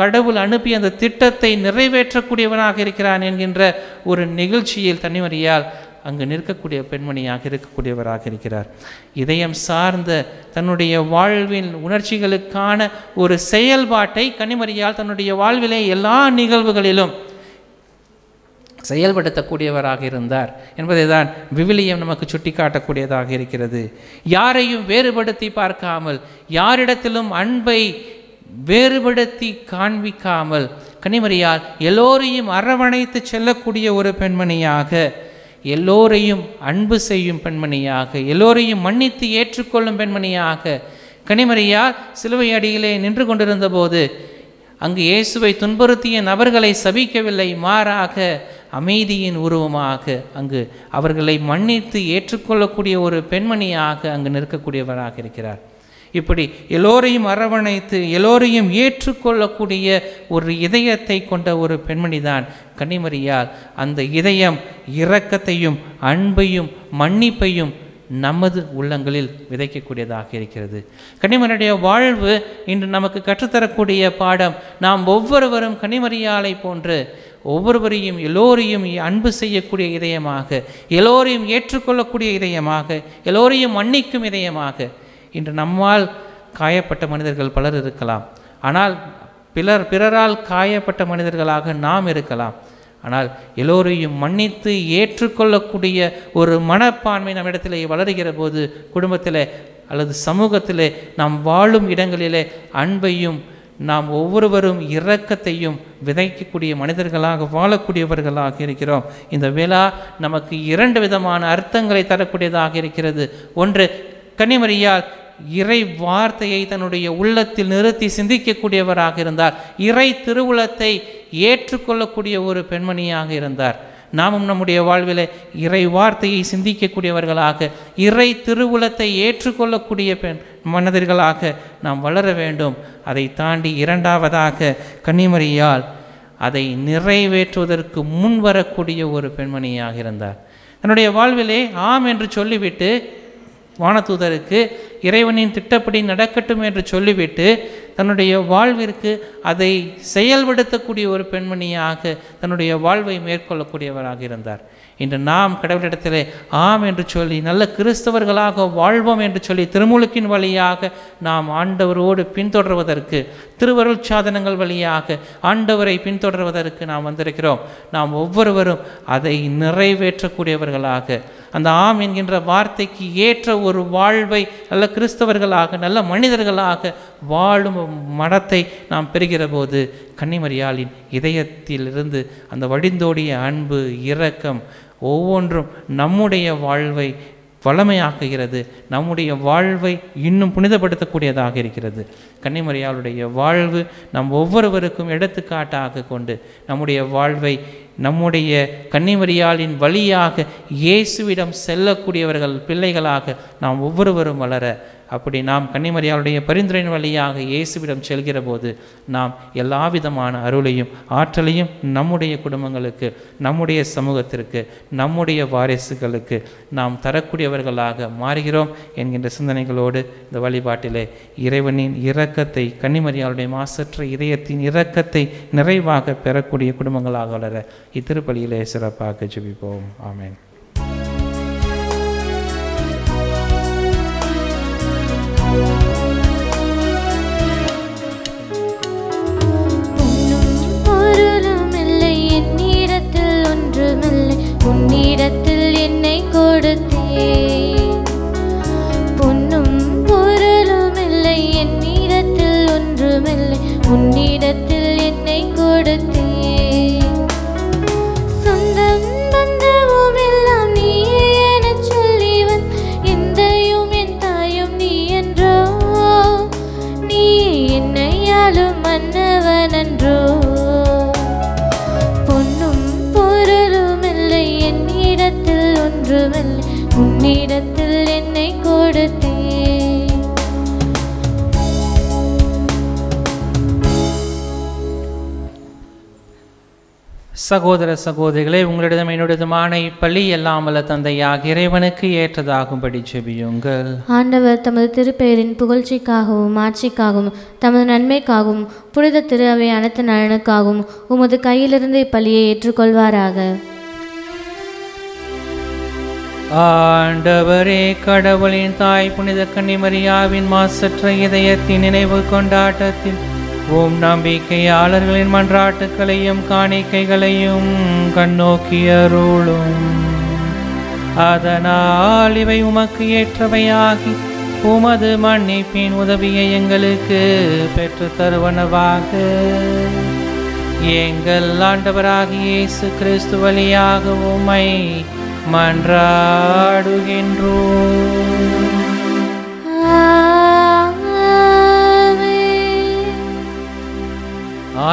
கடவுள் அனுப்பி அந்த திட்டத்தை நிறைவேற்றக்கூடியவனாக இருக்கிறான் என்கின்ற ஒரு நிகழ்ச்சியில் கன்னிமரியாள் அங்கு நிற்கக்கூடிய பெண்மணியாக இருக்கக்கூடியவராக இருக்கிறார். இதயம் சார்ந்த தன்னுடைய வாழ்வின் உணர்ச்சிகளுக்கான ஒரு செயல்பாட்டை கன்னிமரியாள் தன்னுடைய வாழ்விலே எல்லா நிகழ்வுகளிலும் செயல்படுத்தக்கூடியவராக இருந்தார் என்பதை தான் விவிலியம் நமக்கு சுட்டிக்காட்டக்கூடியதாக இருக்கிறது. யாரையும் வேறுபடுத்தி பார்க்காமல், யாரிடத்திலும் அன்பை வேறுபடுத்தி காண்பிக்காமல், கன்னிமரியால் எல்லோரையும் அரவணைத்து செல்லக்கூடிய ஒரு பெண்மணியாக, எல்லோரையும் அன்பு செய்யும் பெண்மணியாக, எல்லோரையும் மன்னித்து ஏற்றுக்கொள்ளும் பெண்மணியாக கன்னிமரியால் சிலுவை அடியிலே நின்று கொண்டிருந்த போது அங்கு இயேசுவை துன்புறுத்திய நபர்களை சபிக்கவில்லை, மாறாக அமைதியின் உருவமாக அங்கு அவர்களை மன்னித்து ஏற்றுக்கொள்ளக்கூடிய ஒரு பெண்மணியாக அங்கு நிற்கக்கூடியவராக இருக்கிறார். இப்படி எல்லோரையும் அரவணைத்து எல்லோரையும் ஏற்றுக்கொள்ளக்கூடிய ஒரு இதயத்தை கொண்ட ஒரு பெண்மணி தான் கன்னிமரியால். அந்த இதயம் இரக்கத்தையும் அன்பையும் மன்னிப்பையும் நமது உள்ளங்களில் விதைக்கக்கூடியதாக இருக்கிறது. கன்னிமரியுடைய வாழ்வு இன்று நமக்கு கற்றுத்தரக்கூடிய பாடம், நாம் ஒவ்வொருவரும் கன்னிமரியாலை போன்று ஒவ்வொருவரையும் எல்லோரையும் அன்பு செய்யக்கூடிய இதயமாக, எல்லோரையும் ஏற்றுக்கொள்ளக்கூடிய இதயமாக, எல்லோரையும் மன்னிக்கும் இதயமாக. இன்று நம்மால் காயப்பட்ட மனிதர்கள் பலர் இருக்கலாம், ஆனால் பிறரால் காயப்பட்ட மனிதர்களாக நாம் இருக்கலாம். ஆனால் எல்லோரையும் மன்னித்து ஏற்றுக்கொள்ளக்கூடிய ஒரு மனப்பான்மை நம்மிடத்திலே வளருகிற போது, குடும்பத்தில் அல்லது சமூகத்திலே நாம் வாழும் இடங்களிலே அன்பையும் நாம் ஒவ்வொருவரும் இரக்கத்தையும் விதைக்கக்கூடிய மனிதர்களாக வாழக்கூடியவர்களாக இருக்கிறோம். இந்த விழா நமக்கு 2 விதமான அர்த்தங்களை தரக்கூடியதாக இருக்கிறது. ஒன்று, கன்னிமரியால் இறை வார்த்தையை தன்னுடைய உள்ளத்தில் நிறுத்தி சிந்திக்கக்கூடியவராக இருந்தார். இறை திருவுளத்தை ஏற்றுக்கொள்ளக்கூடிய ஒரு பெண்மணியாக இருந்தார். நாமும் நம்முடைய வாழ்வில் இறை வார்த்தையை சிந்திக்கக்கூடியவர்களாக, இறை திருவுளத்தை ஏற்றுக்கொள்ளக்கூடிய மனிதர்களாக நாம் வளர வேண்டும். அதை தாண்டி 2வதாக கன்னிமரியால் அதை நிறைவேற்றுவதற்கு முன் வரக்கூடிய ஒரு பெண்மணியாக இருந்தார். தன்னுடைய வாழ்விலே ஆம் என்று சொல்லிவிட்டு வானதூதருக்கு இறைவனின் திட்டப்படி நடக்கட்டும் என்று சொல்லிவிட்டு தன்னுடைய வாழ்விற்கு அதை செயல்படுத்தக்கூடிய ஒரு பெண்மணியாக தன்னுடைய வாழ்வை மேற்கொள்ளக்கூடியவராக இருந்தார். இன்று நாம் கடவுளிடத்திலே ஆம் என்று சொல்லி நல்ல கிறிஸ்தவர்களாக வாழ்வோம் என்று சொல்லி திருமுழுக்கின் வழியாக நாம் ஆண்டவரோடு பின்தொடர்வதற்கு, திருவருள் சாதனங்கள் வழியாக ஆண்டவரை பின்தொடர்வதற்கு நாம் வந்திருக்கிறோம். நாம் ஒவ்வொருவரும் அதை நிறைவேற்றக்கூடியவர்களாக, அந்த ஆம் என்கின்ற வார்த்தைக்கு ஏற்ற ஒரு வாழ்வை நல்ல கிறிஸ்தவர்களாக நல்ல மனிதர்களாக வாழும் மனத்தை நாம் பெறுகிற போது கன்னிமரியாளின் இதயத்திலிருந்து அந்த வடிந்தோடிய அன்பு, இரக்கம் ஒவ்வொன்றும் நம்முடைய வாழ்வை வளமையாக்குகிறது, நம்முடைய வாழ்வை இன்னும் புனிதப்படுத்தக்கூடியதாக இருக்கிறது. கன்னிமரியாளுடைய வாழ்வு நம் ஒவ்வொருவருக்கும் எடுத்துக்காட்டாக கொண்டு நம்முடைய வாழ்வை நம்முடைய கன்னிமரியாளின் வழியாக இயேசுவிடம் செல்லக்கூடியவர்கள் பிள்ளைகளாக நாம் ஒவ்வொருவரும் வளர, அப்படி நாம் கன்னிமரியாளுடைய பரிந்துரையின் வழியாக இயேசுவிடம் செல்கிற போது நாம் எல்லா விதமான அருளையும் ஆற்றலையும் நம்முடைய குடும்பங்களுக்கு, நம்முடைய சமூகத்திற்கு, நம்முடைய வாரிசுகளுக்கு நாம் தரக்கூடியவர்களாக மாறுகிறோம் என்கின்ற சிந்தனைகளோடு இந்த வழிபாட்டிலே இறைவனின் இரக்கத்தை, கன்னிமரியாளுடைய மாசற்ற இதயத்தின் இரக்கத்தை நிறைவாக பெறக்கூடிய குடும்பங்களாக வளர இத்திருப்பலியிலே சிறப்பாக ஜெபிப்போம். ஆமென். உன்னிடத்தில் என்னை கொடுத்தேன், பொன்னும் பொருளும் இல்லை என்னிடத்தில் ஒன்றுமில்லை, உன்னிடத்தில் என்னை கொடுத்தேன். சொந்தம் பந்தமும் எல்லாம் நீயே எனச் சொல்லிவன், எந்தையும் என் தாயும் நீ என்றோ, நீ என்னையாலும் மன்னவன் என்றோ. உன்னிடத்தில் என்னை கொடுத்தேன். சகோதர சகோதரிகளே, உங்களிடம் என்னுடையதுமான இப்பள்ளி எல்லாம் வல்ல தந்தையாக இறைவனுக்கு ஏற்றதாகும்படி ஜெபியுங்கள். ஆண்டவர் தமது திருப்பெயரின் புகழ்ச்சிக்காகவும் ஆட்சிக்காகவும் தமது நன்மைக்காகவும் புனித திரு அவை அனைத்து நலனுக்காகவும் உமது கையிலிருந்து இப்பள்ளியை ஏற்றுக்கொள்வாராக. ஆண்டவரே, கடவுளின் தாய் புனித கன்னிமரியாவின் மாசற்ற இதயத்தின் நினைவு கொண்டாட்டத்தில் உம் நம்பிக்கையாளர்களின் மன்றாட்டுக்களையும் காணிக்கைகளையும் கண்ணோக்கியருளும். அதனால் இவை உமக்கு ஏற்றவையாகி உமது மன்னிப்பின் உதவியை எங்களுக்கு பெற்று தருவனவாக. எங்கள் ஆண்டவராகிய இயேசு கிறிஸ்து வழியாக உம்மை மன்றாடுகின்றோம்.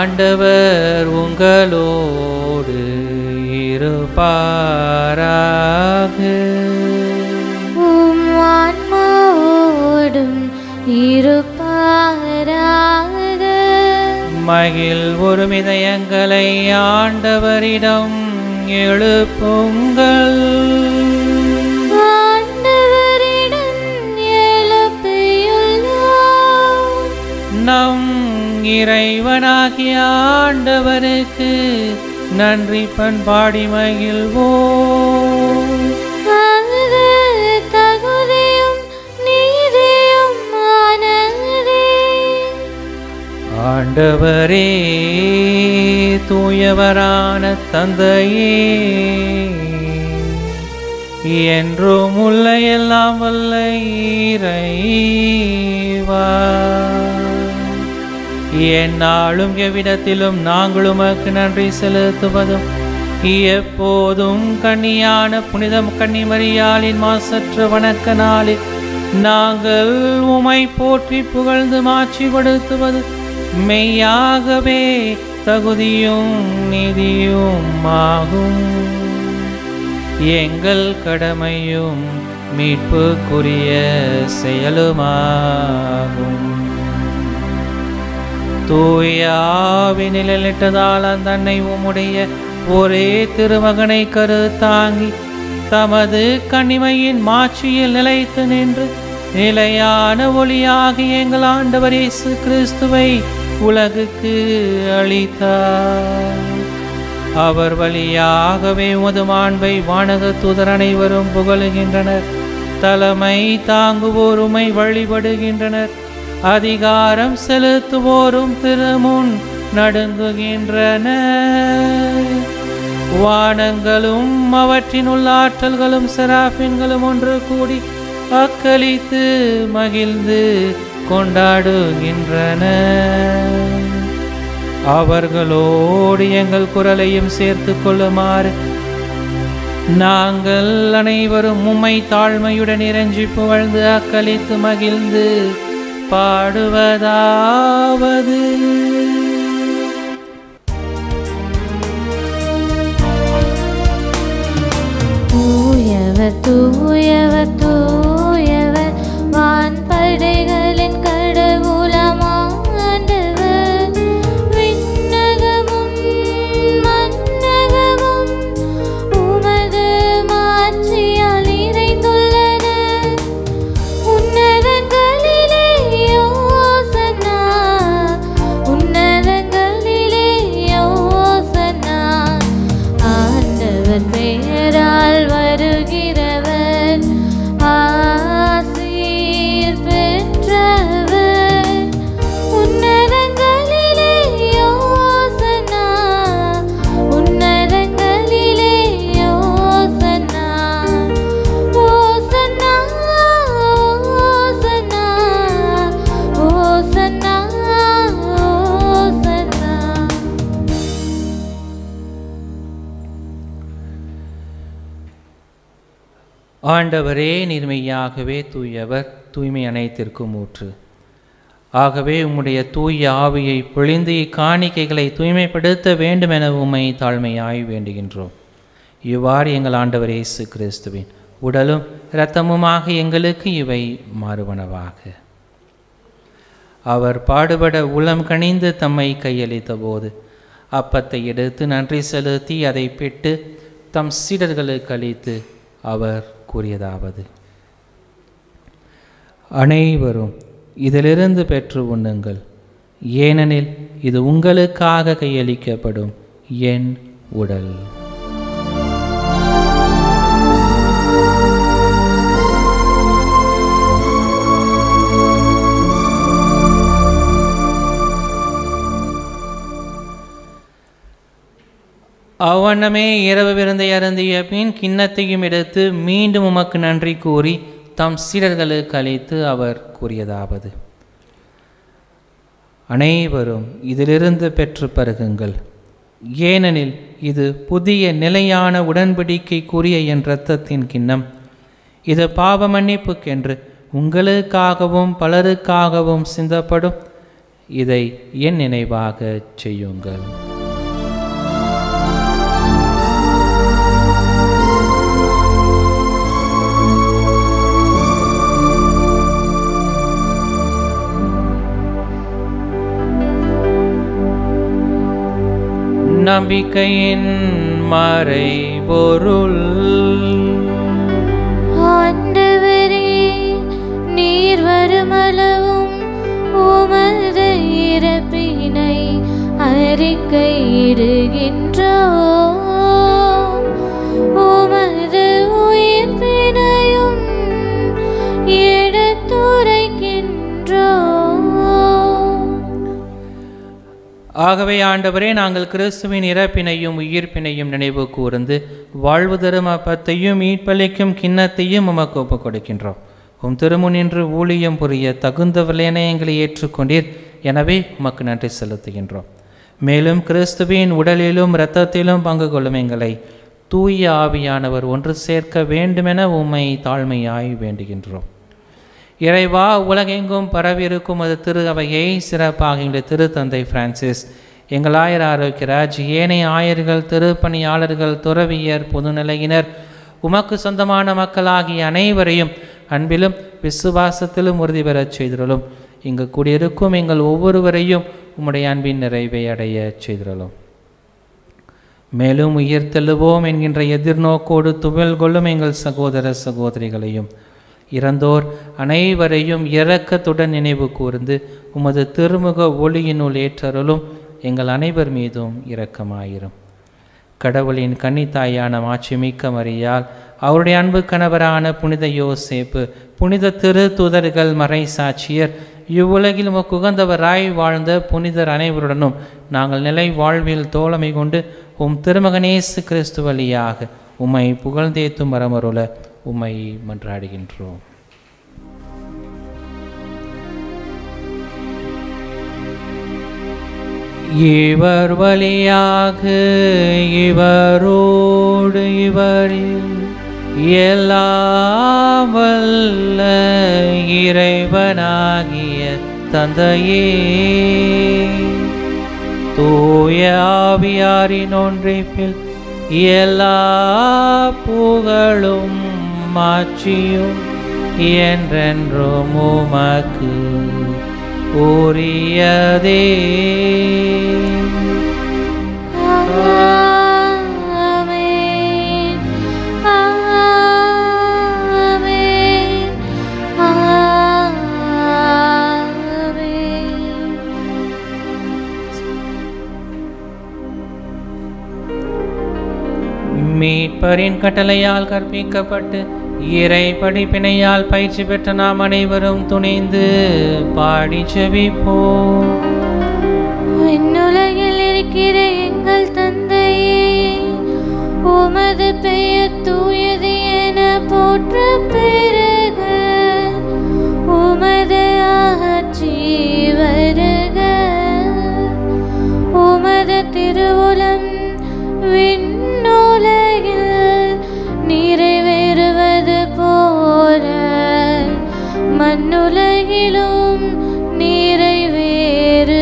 ஆண்டவர் உங்களோடு இருப்பாராக. உம் ஆன்மாவோடும் இருப்பாராக. மகிழ் ஒரு இதயங்களை ஆண்டவரிடம் எழுப்புங்கள். ஆண்டவரிடம் எழுப்பியுள்ளோம். நம் இறைவனாகிய ஆண்டவருக்கு நன்றி பண்பாடி மகிழ்வோம். அது தகுதியும் நீதியுமானதே. ஆண்டவரே, தூயவரான தந்தையே, என்றும் உள்ள எல்லாம் வல்ல இறைவா, எந்நாளும் எவ்விடத்திலும் நாங்கள் உமக்கு நன்றி செலுத்துவதும் எப்போதும் கன்னியான புனித கன்னிமரியாளின் மாசற்ற வணக்க நாளில் நாங்கள் உமை போற்றி புகழ்ந்து மாட்சிப்படுத்துவது மெய்யாகவே தகுதியும் நீதியும் ஆகும். எங்கள் கடமையும் மீட்புக்குரிய செயலுமாகும். தூயாவினிலிட்டதால் தன்னை உம்முடைய ஒரே திருமகனை கருத்தாங்கி தமது கன்னிமையின் மாட்சியில் நிலைத்து நின்று நிலையான ஒளியாகி எங்கள் ஆண்டவர் இயேசு கிறிஸ்துவை உலகுக்கு அளித்தார். அவர் வழியாகவே உமது மாண்பை வானக தூதர் அனைவரும் புகழுகின்றனர். தலைமை தாங்குவோர் உம்மை வழிபடுகின்றனர். அதிகாரம் செலுத்துவோரும் திருமுன் நடுங்குகின்றனர். வானங்களும் அவற்றின் உள்ள ஆற்றல்களும் செராபின்களும் ஒன்று கூடி அக்களித்து மகிழ்ந்து கொண்டாடுகின்றனர். அவர்களோடு எங்கள் குரலையும் சேர்த்து கொள்ளுமாறு நாங்கள் அனைவரும் உம்மை தாழ்மையுடன் இறைஞ்சி புகழ்ந்து அக்களித்து மகிழ்ந்து பாடுவதாவது: தூயவர் தூயவர் தூயவர் வான்படைகளின் கடவுளாம் ஆண்டவர். விண்ணகமும் மண்ணகமும் உமது மாட்சியால் நிறைந்துள்ளன. உன்னதங்களிலே யோசன்னா, உன்னதங்களிலே யோசன்னா. ஆண்டவர் பெயரால் வருகிறவர் ஆசீர் பெற்றவர். உன்னதங்களிலே யோசன்னா, உன்னதங்களிலே யோசன்னா. ஓசன்னா, ஓசன்னா, ஓசன்னா, ஓசன்னா. ஆண்டவரே, நீர்மையாகவே தூயவர், தூய்மை அனைத்திற்கும் ஊற்று. ஆகவே உம்முடைய தூய ஆவியை பொழிந்து இக்காணிக்கைகளை தூய்மைப்படுத்த வேண்டும் என உம்மை தாழ்மையாய் வேண்டுகின்றோம். இவ்வாறு எங்கள் ஆண்டவர் இயேசு கிறிஸ்துவின் உடலும் இரத்தமுமாக எங்களுக்கு இவை மாறுவனவாக. அவர் பாடுபட உளம் கனிந்து தம்மை கையளித்த போது அப்பத்தை எடுத்து நன்றி செலுத்தி அதை பெற்று தம் சீடர்களுக்கு அளித்து அவர் கூறியதாவது: அனைவரும் இதிலிருந்து பெற்று உண்ணுங்கள், ஏனெனில் இது உங்களுக்காக கையளிக்கப்படும் என் உடல். அவ்வண்ணமே இரவு விருந்தை அருந்திய பின் கிண்ணத்தையும் எடுத்து மீண்டும் உமக்கு நன்றி கூறி தம் சீடர்களுக்கு அளித்து அவர் கூறியதாவது: அனைவரும் இதிலிருந்து பெற்று பருகுங்கள், ஏனெனில் இது புதிய நிலையான உடன்படிக்கைக்குரிய என் இரத்தத்தின் கிண்ணம். இது பாவ மன்னிப்புக்கென்று உங்களுக்காகவும் பலருக்காகவும் சிந்தப்படும். இதை என் நினைவாக செய்யுங்கள். நம்பிக்கையின் மறைபொருள். ஆண்டவரே, நீர் வருமளவும் உமது இறப்பினை அறிக்கையிடுகின்றோம், உமது உயிர்ப்பினையும் எடுத்துரைக்கின்றோம். ஆகவே ஆண்டவரே, நாங்கள் கிறிஸ்துவின் இறப்பினையும் உயிர்ப்பினையும் நினைவு கூர்ந்து வாழ்வு தரும் அப்பத்தையும் மீட்பளிக்கும் கிண்ணத்தையும் உமக்கு ஒப்புக் கொடுக்கின்றோம். உம் திருமுனின்று ஊழியம் புரிய தகுந்தவளென எங்களை ஏற்றுக்கொண்டீர். எனவே உமக்கு நன்றி செலுத்துகின்றோம். மேலும் கிறிஸ்துவின் உடலிலும் இரத்தத்திலும் பங்கு கொள்ளும் எங்களை தூய ஆவியானவர் ஒன்று சேர்க்க வேண்டுமென உம்மை தாழ்மையாய் வேண்டுகின்றோம். இறைவா, உலகெங்கும் பரவியிருக்கும் அது திரு அவையை சிறப்பாக எங்களுடைய திருத்தந்தை பிரான்சிஸ், எங்கள் ஆயர் ஆரோக்கியராஜ், ஏனைய ஆயர்கள், திருப்பணியாளர்கள், துறவியர், பொதுநிலையினர், உமக்கு சொந்தமான மக்களாகிய அனைவரையும் அன்பிலும் விசுவாசத்திலும் உறுதி பெறச் செய்திருளும். இங்கு கூடியிருக்கும் எங்கள் ஒவ்வொருவரையும் உம்முடைய அன்பின் நிறைவை அடைய செய்திருளும். மேலும் உயிர்த்தெழுவோம் என்கின்ற எதிர்நோக்கோடு துவல் கொள்ளும் எங்கள் சகோதர சகோதரிகளையும் இறந்தோர் அனைவரையும் இரக்கத்துடன் நினைவு கூர்ந்து உமது திருமுக ஒளியினுள் ஏற்றருளும். எங்கள் அனைவர் மீதும் இரக்கமாயிரும். கடவுளின் கன்னித்தாயான மாட்சிமிக்க மரியாள், அவருடைய அன்பு கணவரான புனித யோசேப்பு, புனித திரு தூதர்கள், மறை சாட்சியர், இவ்வுலகில் உமக்கு உகந்தவராய் வாழ்ந்த புனிதர் அனைவருடனும் நாங்கள் நிலை வாழ்வில் தோழமை கொண்டு உம் திருமகனேசு கிறிஸ்து வழியாக உம்மை புகழ்ந்தேத்தும் வரமருள உம்மை மன்றாடுகின்றோம். இவர் வழியாக இவரோடு இவரில் எல்லாம் வல்ல இறைவனாகிய தந்தையே, தூய ஆவியாரின் ஒன்றிப்பில் எல்லா புகழும் மாட்சியும் என்றென்றும் உமக்கு உரியதே. ஆமென், ஆமென், ஆமென். மீட்பரின் கட்டளையால் கற்பிக்கப்பட்டு இறை படிப்பினையால் பயிற்சி பெற்ற நாம் அனைவரும் துணிந்து பாடி செபிப்போம். விண்ணுலகில் இருக்கிற எங்கள் தந்தையே, உமது பெயர் தூயது என போற்ற பெருக, உமது ஆட்சி வருக, உமது திருவுளம் விண்ணுலகில் நிறைவேறுவது போல மண்ணுலகிலும் நிறைவேறுக.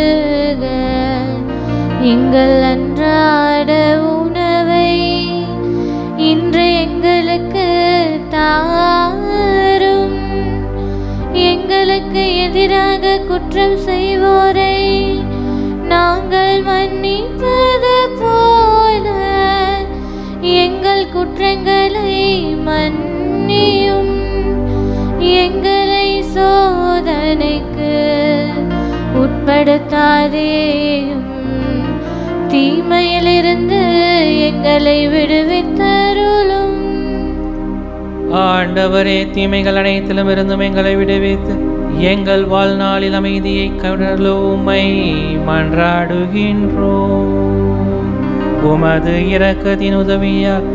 எங்கள் அன்றாட உணவை இன்று எங்களுக்கு தாரும். எங்களுக்கு எதிராக குற்றம் செய்வோரை நாங்கள் மன்னிப்பது போல எங்கள் குற்றங்களை மன்னியும். எங்களை சோதனைக்கு உட்படுத்தாதேயும், தீமையிலிருந்து எங்களை விடுவித்தருளும். ஆண்டவரே, தீமைகள் அனைத்திலும் இருந்தும் எங்களை விடுவித்து எங்கள் வாழ்நாளில் அமைதியை கருளும் உம்மை மன்றாடுகின்றோம். உமது இரக்கத்தின் உதவியால்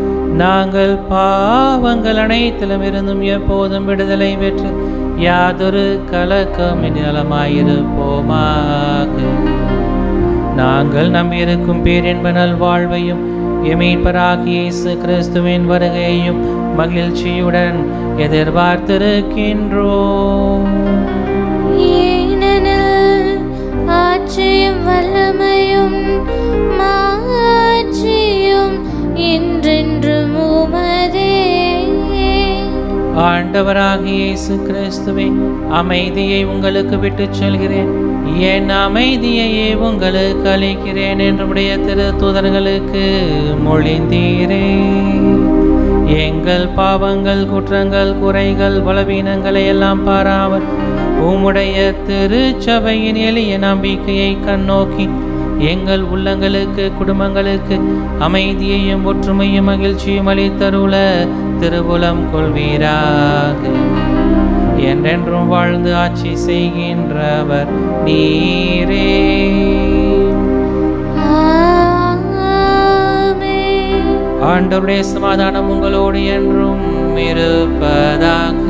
நாங்கள் பாவங்கள் அனைத்திலும் இருந்தும் எப்போதும் விடுதலை பெற்று யாதொரு கலக்கமின்றி நலமாயிருப்போமாக. நாங்கள் நம்பியிருக்கும் பேரின்ப நல்வாழ்வையும் மீட்பராகிய இயேசு கிறிஸ்துவின் வருகையையும் மகிழ்ச்சியுடன் எதிர்பார்த்திருக்கின்றோம். ஏனெனில் ஆட்சியும் வல்லமையும் மாட்சியும் என்றென்றும் உமதே. ஆண்டவராகிய இயேசு கிறிஸ்துவே, அமைதியை உங்களுக்கு விட்டுச் செல்கிறேன், என் அமைதியையே உங்களுக்கு அளிக்கிறேன் என்றுடைய திரு தூதர்களுக்கு மொழிந்தீரே. எங்கள் பாவங்கள், குற்றங்கள், குறைகள், பலவீனங்களை எல்லாம் பாராமல் உம்முடைய திருச்சபையின் எளிய நம்பிக்கையை கண்ணோக்கி எங்கள் உள்ளங்களுக்கு, குடும்பங்களுக்கு அமைதியையும் ஒற்றுமையும் மகிழ்ச்சியும் அளித்தருள திருவுளம் கொள்வீராக. என்றென்றும் வாழ்ந்து ஆட்சி செய்கின்றவர் நீரே. ஆண்டவருடைய சமாதானம் உங்களோடு என்றும் இருப்பதாக.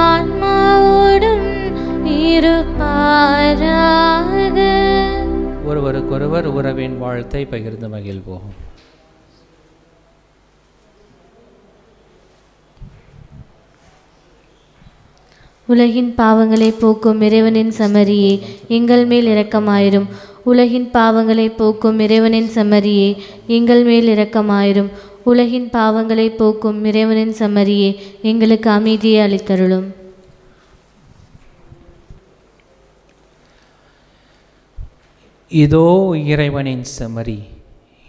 ஆன்மாவோடும் இருப்பாராக. ஒருவருக்கொருவர் உறவின் வாழ்த்தை பகிர்ந்து மகிழ்வோம். உலகின் பாவங்களை போக்கும் இறைவனின் செம்மறியே, எங்கள் மேல் இரக்கமாயிரும். உலகின் பாவங்களை போக்கும் இறைவனின் செம்மறியே, எங்கள் மேல் இரக்கமாயிரும். உலகின் பாவங்களை போக்கும் இறைவனின் செம்மறியே, எங்களுக்கு அமைதியை அளித்தருளும். இதோ இறைவனின் செம்மறி,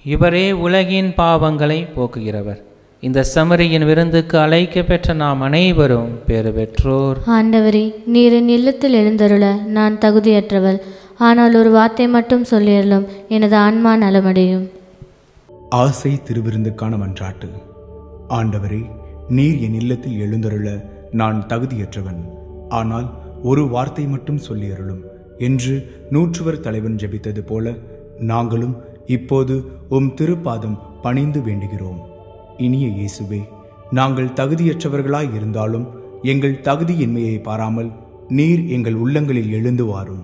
இவரே உலகின் பாவங்களை போக்குகிறவர். இந்த செம்மறியின் விருந்துக்கு அழைக்க பெற்ற நாம் அனைவரும் பேறு பெற்றோர். ஆண்டவரே, நீர் என் இல்லத்தில் எழுந்தருள நான் தகுதியற்றவள். ஆனால் ஒரு வார்த்தை மட்டும் சொல்லியறலும் எனது ஆன்மா நலமடையும். ஆசை திருவிருந்துக்கான மன்றாட்டு. ஆண்டவரே, நீர் என் இல்லத்தில் எழுந்தருள நான் தகுதியற்றவன். ஆனால் ஒரு வார்த்தை மட்டும் சொல்லியருளும் என்று நூற்றுவர் தலைவன் ஜெபித்தது போல நாங்களும் இப்போது உம் திருப்பாதம் பணிந்து வேண்டுகிறோம். இனிய இயேசுவே, நாங்கள் தகுதியற்றவர்களாய் இருந்தாலும் எங்கள் தகுதியின்மையை பாராமல் நீர் எங்கள் உள்ளங்களில் எழுந்து வாரும்.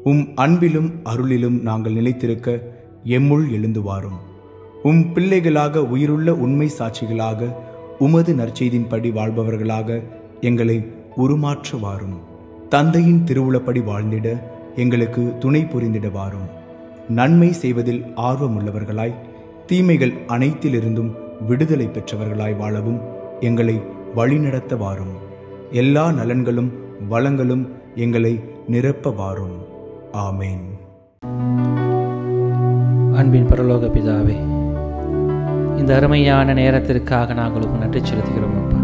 உம் அன்பிலும் அருளிலும் நாங்கள் நிலைத்திருக்க எம்முள் எழுந்து வாரும். உம் பிள்ளைகளாக, உயிருள்ள உண்மை சாட்சிகளாக, உமது நற்செய்தின்படி வாழ்பவர்களாக எங்களை உருமாற்ற வாரும். தந்தையின் திருவுளப்படி வாழ்ந்திட எங்களுக்கு துணை புரிந்திட வாரும். நன்மை செய்வதில் ஆர்வமுள்ளவர்களாய், தீமைகள் அனைத்திலிருந்தும் விடுதலை பெற்றவர்களாய் வாழவும் எங்களை வழிநடத்த வாரும். எல்லா நலன்களும் வளங்களும் எங்களை நிரப்ப வாரும். ஆமேன். அன்பின் பரலோக பிதாவே, இந்த அருமையான நேரத்திற்காக நாங்கள் நன்றி செலுத்துகிறோம். அப்பா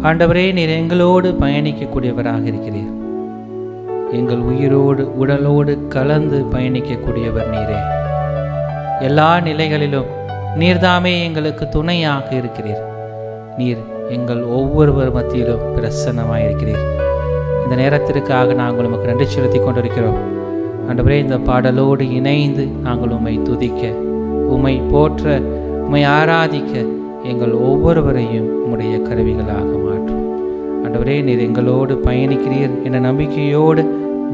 ஆண்டவரே, நீர் எங்களோடு பயணிக்கக்கூடியவராக இருக்கிறீர். எங்கள் உயிரோடு உடலோடு கலந்து பயணிக்கக்கூடியவர் நீரே. எல்லா நிலைகளிலும் நீர்தாமே எங்களுக்கு துணையாக இருக்கிறீர். நீர் எங்கள் ஒவ்வொருவர் மத்தியிலும் பிரசன்னமாயிருக்கிறீர். இந்த நேரத்திற்காக நாங்கள் உமக்கு நன்றி செலுத்தி கொண்டிருக்கிறோம். ஆண்டவரே, இந்த பாடலோடு இணைந்து நாங்கள் உம்மை துதிக்க, உம்மை போற்ற, உம்மை ஆராதிக்க எங்கள் ஒவ்வொருவரையும் உம்முடைய கருவிகளாக மாற்றும். ஆண்டவரே, நீர் எங்களோடு பயணிக்கிறீர் என்ற நம்பிக்கையோடு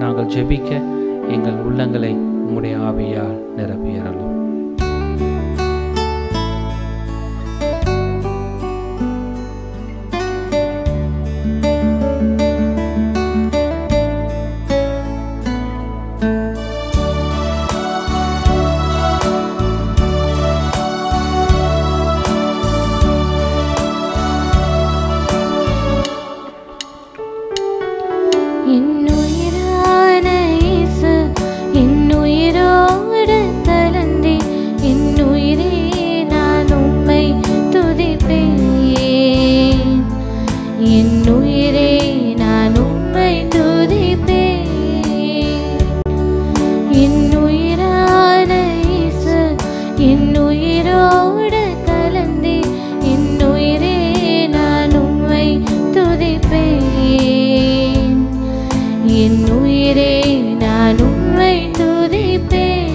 நாங்கள் ஜெபிக்க எங்கள் உள்ளங்களை உம்முடைய ஆவியால் நிரப்பியறலும். என் உயிரே நான் உம்மை துதிப்பேன்.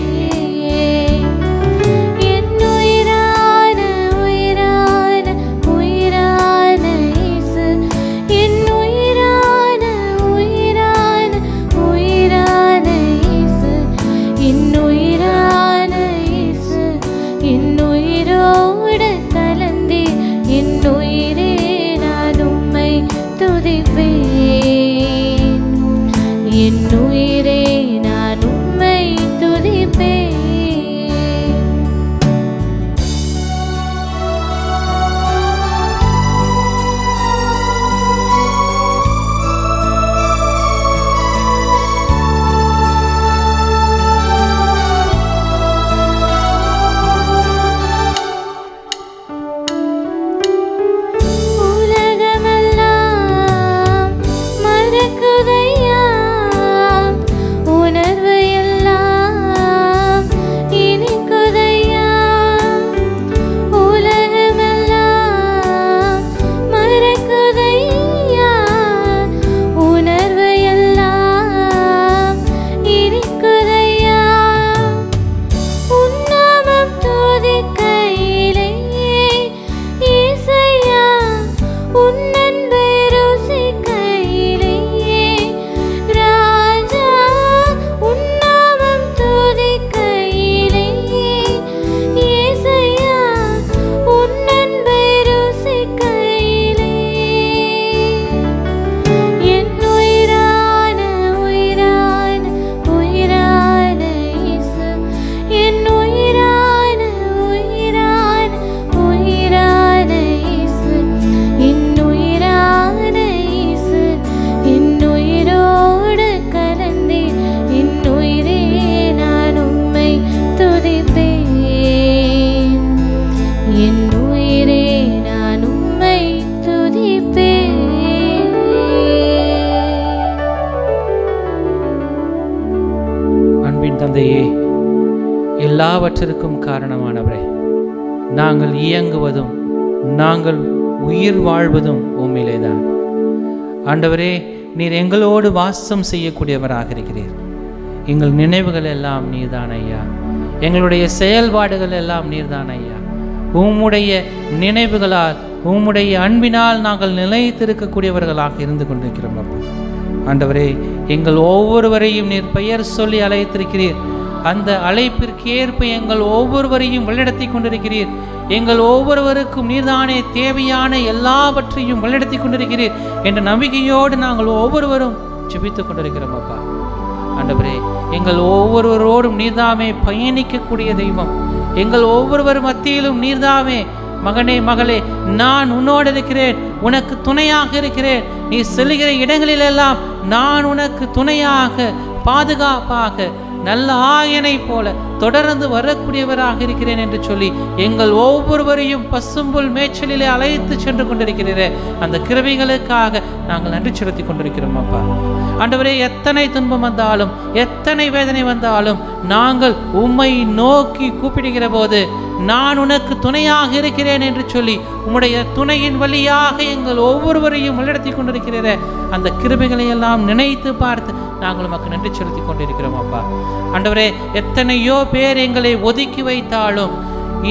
துதிப்பேன். என் உயிரே நான் உம்மை துதிப்பேன். தந்தையே, எல்லாவற்றிற்கும் காரணமானவரே, நாங்கள் இயங்குவதும் நாங்கள் உயிர் வாழ்வதும் உம்மிலேதான். ஆண்டவரே, நீர் எங்களோடு வாசம் செய்யக்கூடியவராக இருக்கிறீர். எங்கள் நினைவுகள் எல்லாம் நீர்தான் ஐயா, எங்களுடைய செயல்பாடுகள் எல்லாம் நீர்தான் ஐயா. உம்முடைய நினைவுகளால் உம்முடைய அன்பினால் நாங்கள் நிலைத்திருக்கக்கூடியவர்களாக இருந்து கொண்டிருக்கிறோம் அப்பா. ஆண்டவரே, எங்கள் ஒவ்வொருவரையும் நீர் பெயர் சொல்லி அழைத்திருக்கிறீர். அந்த அழைப்பிற்கேற்ப எங்கள் ஒவ்வொருவரையும் வழிநடத்தி கொண்டிருக்கிறீர். எங்கள் ஒவ்வொருவருக்கும் நீர்தானே தேவையான எல்லாவற்றையும் வழிநடத்தி கொண்டிருக்கிறீர் என்ற நம்பிக்கையோடு நாங்கள் ஒவ்வொருவரும் ஜெபித்துக் கொண்டிருக்கிறோம் அப்பா. ஆண்டவரே, எங்கள் ஒவ்வொருவரோடும் நீர்தாமே பயணிக்கக்கூடிய தெய்வம். எங்கள் ஒவ்வொருவர் மத்தியிலும் நீர்தாமே, மகனே மகளே, நான் உன்னோடு இருக்கிறேன், உனக்கு துணையாக இருக்கிறேன், நீ செல்லுகிற இடங்களிலெல்லாம் நான் உனக்கு துணையாக பாதுகாப்பாக நல்ல ஆயனை போல தொடர்ந்து வரக்கூடியவராக இருக்கிறேன் என்று சொல்லி எங்கள் ஒவ்வொருவரையும் பசும்புல் மேய்ச்சலிலே அழைத்து சென்று கொண்டிருக்கிறீரே, அந்த கிருபைகளுக்காக நாங்கள் நன்றி செலுத்தி கொண்டிருக்கிறோம் அப்பா. ஆண்டவரே, எத்தனை துன்பம் வந்தாலும் எத்தனை வேதனை வந்தாலும் நாங்கள் உம்மை நோக்கி கூப்பிடுகிற போது நான் உனக்கு துணையாக இருக்கிறேன் என்று சொல்லி உம்முடைய துணையின் வழியாக எங்கள் ஒவ்வொருவரையும் வழிநடத்தி கொண்டிருக்கிறீரே, அந்த கிருபைகளை எல்லாம் நினைத்து பார்த்து நாங்கள் உமக்கு நன்றி செலுத்தி கொண்டிருக்கிறோம் அப்பா. ஆண்டவரே, எத்தனையோ பேர் எங்களை ஒதுக்கி வைத்தாலும்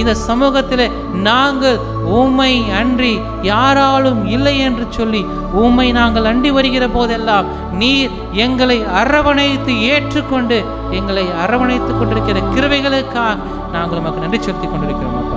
இந்த சமூகத்தில் நாங்கள் உம்மை அன்றி யாராலும் இல்லை என்று சொல்லி உம்மை நாங்கள் அண்டி வருகிற போதெல்லாம் நீர் எங்களை அரவணைத்து ஏற்றுக்கொண்டு எங்களை அரவணைத்து கொண்டிருக்கிற கிருபைகளுக்காக நாங்கள் உமக்கு நன்றி செலுத்தி கொண்டிருக்கிறோம் அப்பா.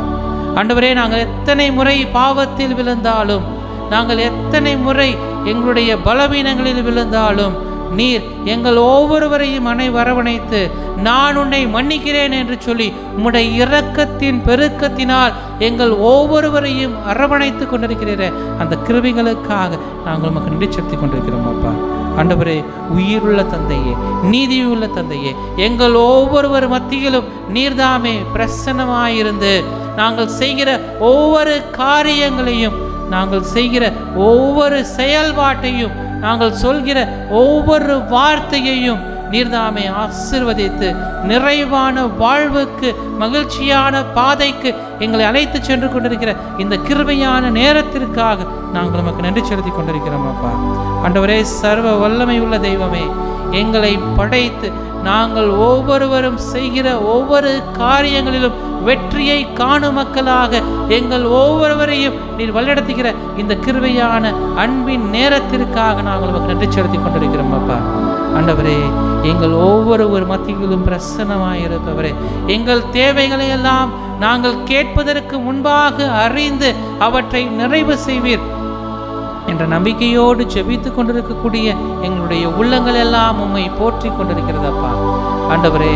ஆண்டவரே, நாங்கள் எத்தனை முறை பாவத்தில் விழுந்தாலும், நாங்கள் எத்தனை முறை எங்களுடைய பலவீனங்களில் விழுந்தாலும் நீர் எங்கள் ஒவ்வொருவரையும் அரவணைத்து நான் உன்னை மன்னிக்கிறேன் என்று சொல்லி உம்முடைய இரக்கத்தின் பெருக்கத்தினால் எங்கள் ஒவ்வொருவரையும் அரவணைத்து கொண்டிருக்கிறீரே, அந்த கிருபைகளுக்காக நாங்கள் உமக்கு நன்றி செலுத்தி கொண்டிருக்கிறோம் அப்பா. ஆண்டவரே, உயிருள்ள தந்தையே, நீதியுள்ள தந்தையே, எங்கள் ஒவ்வொருவர் மத்தியிலும் நீர்தாமே பிரசன்னமாயிருந்து நாங்கள் செய்கிற ஒவ்வொரு காரியங்களையும், நாங்கள் செய்கிற ஒவ்வொரு செயல்பாட்டையும், நாங்கள் சொல்கிற ஒவ்வொரு வார்த்தையையும் நீர்தாமே ஆசீர்வதித்து நிறைவான வாழ்வுக்கு, மகிழ்ச்சியான பாதைக்கு எங்களை அழைத்து சென்று கொண்டிருக்கிற இந்த கிருபையான நேரத்திற்காக நாங்கள் நமக்கு நன்றி செலுத்தி கொண்டிருக்கிறோம் அப்பா. ஆண்டவரே, சர்வ வல்லமை உள்ள தெய்வமே, எங்களை படைத்து நாங்கள் ஒவ்வொருவரும் செய்கிற ஒவ்வொரு காரியங்களிலும் வெற்றியை காணும் மக்களாக எங்கள் ஒவ்வொருவரையும் நீர் வழிநடத்துகிற இந்த கிருபையான அன்பின் நேரத்திற்காக நாங்கள் நமக்கு நன்றி செலுத்தி கொண்டிருக்கிறோம் அப்பா. ஆண்டவரே, எங்கள் ஒவ்வொரு மத்தியிலும் பிரசன்னமாயிருப்பவரே, எங்கள் தேவைகளை எல்லாம் நாங்கள் கேட்பதற்கு முன்பாக அறிந்து அவற்றை நிறைவு செய்வீர் என்ற நம்பிக்கையோடு ஜெபித்து கொண்டிருக்கக்கூடிய எங்களுடைய உள்ளங்கள் எல்லாம் உம்மை போற்றி கொண்டிருக்கிறதப்பா. ஆண்டவரே,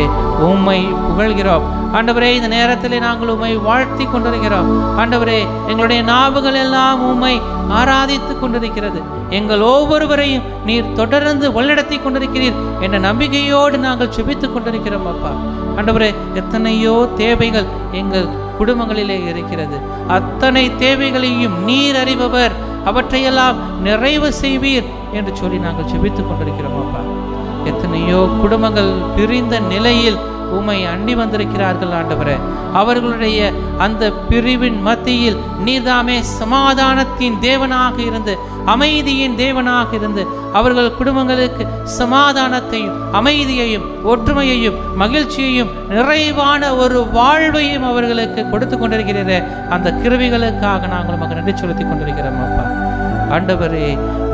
உம்மை புகழ்கிறோம். ஆண்டவரே, இந்த நேரத்தில் நாங்கள் உம்மை வாழ்த்தி கொண்டிருக்கிறோம். ஆண்டவரே, எங்களுடைய நாவுகள் எல்லாம் உம்மை ஆராதித்து கொண்டிருக்கிறது. எங்கள் ஒவ்வொருவரையும் நீர் தொடர்ந்து வழிநடத்தி கொண்டிருக்கிறீர் என்ற நம்பிக்கையோடு நாங்கள் ஜெபித்து கொண்டிருக்கிறோம் அப்பா. ஆண்டவரே, எத்தனையோ தேவைகள் எங்கள் குடும்பங்களிலே இருக்கிறது. அத்தனை தேவைகளையும் நீர் அறிபவர், அவற்றையெல்லாம் நிறைவு செய்வீர் என்று சொல்லி நாங்கள் ஜெபித்துக் கொண்டிருக்கிறோம் அப்பா. எத்தனையோ குடும்பங்கள் பிரிந்த நிலையில் உம்மை அண்டி வந்திருக்கிறார்கள் ஆண்டவரே. அவர்களுடைய அந்த பிரிவின் மத்தியில் நீர்தாமே சமாதானத்தின் தேவனாக இருந்து, அமைதியின் தேவனாக இருந்து, அவர்கள் குடும்பங்களுக்கு சமாதானத்தையும் அமைதியையும் ஒற்றுமையையும் மகிழ்ச்சியையும் நிறைவான ஒரு வாழ்வையும் அவர்களுக்கு கொடுத்து கொண்டிருக்கிறீரே, அந்த கிருபைகளுக்காக நாங்கள் உமக்கு நன்றி செலுத்திக் கொண்டிருக்கிறோம் அப்பா. ஆண்டவரே,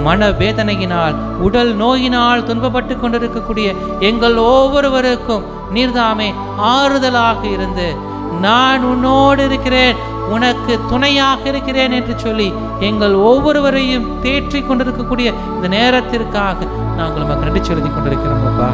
மனவேதனையினால் உடல் நோயினால் துன்பப்பட்டு கொண்டிருக்கக்கூடிய எங்கள் ஒவ்வொருவருக்கும் நீர்தாமே ஆறுதலாக இருந்து, நான் உன்னோடு இருக்கிறேன், உனக்கு துணையாக இருக்கிறேன் என்று சொல்லி எங்கள் ஒவ்வொருவரையும் தேற்றி கொண்டிருக்கக்கூடிய இந்த நேரத்திற்காக நாங்கள் உமக்கு நன்றி செலுத்திக் கொண்டிருக்கிறோம் அப்பா.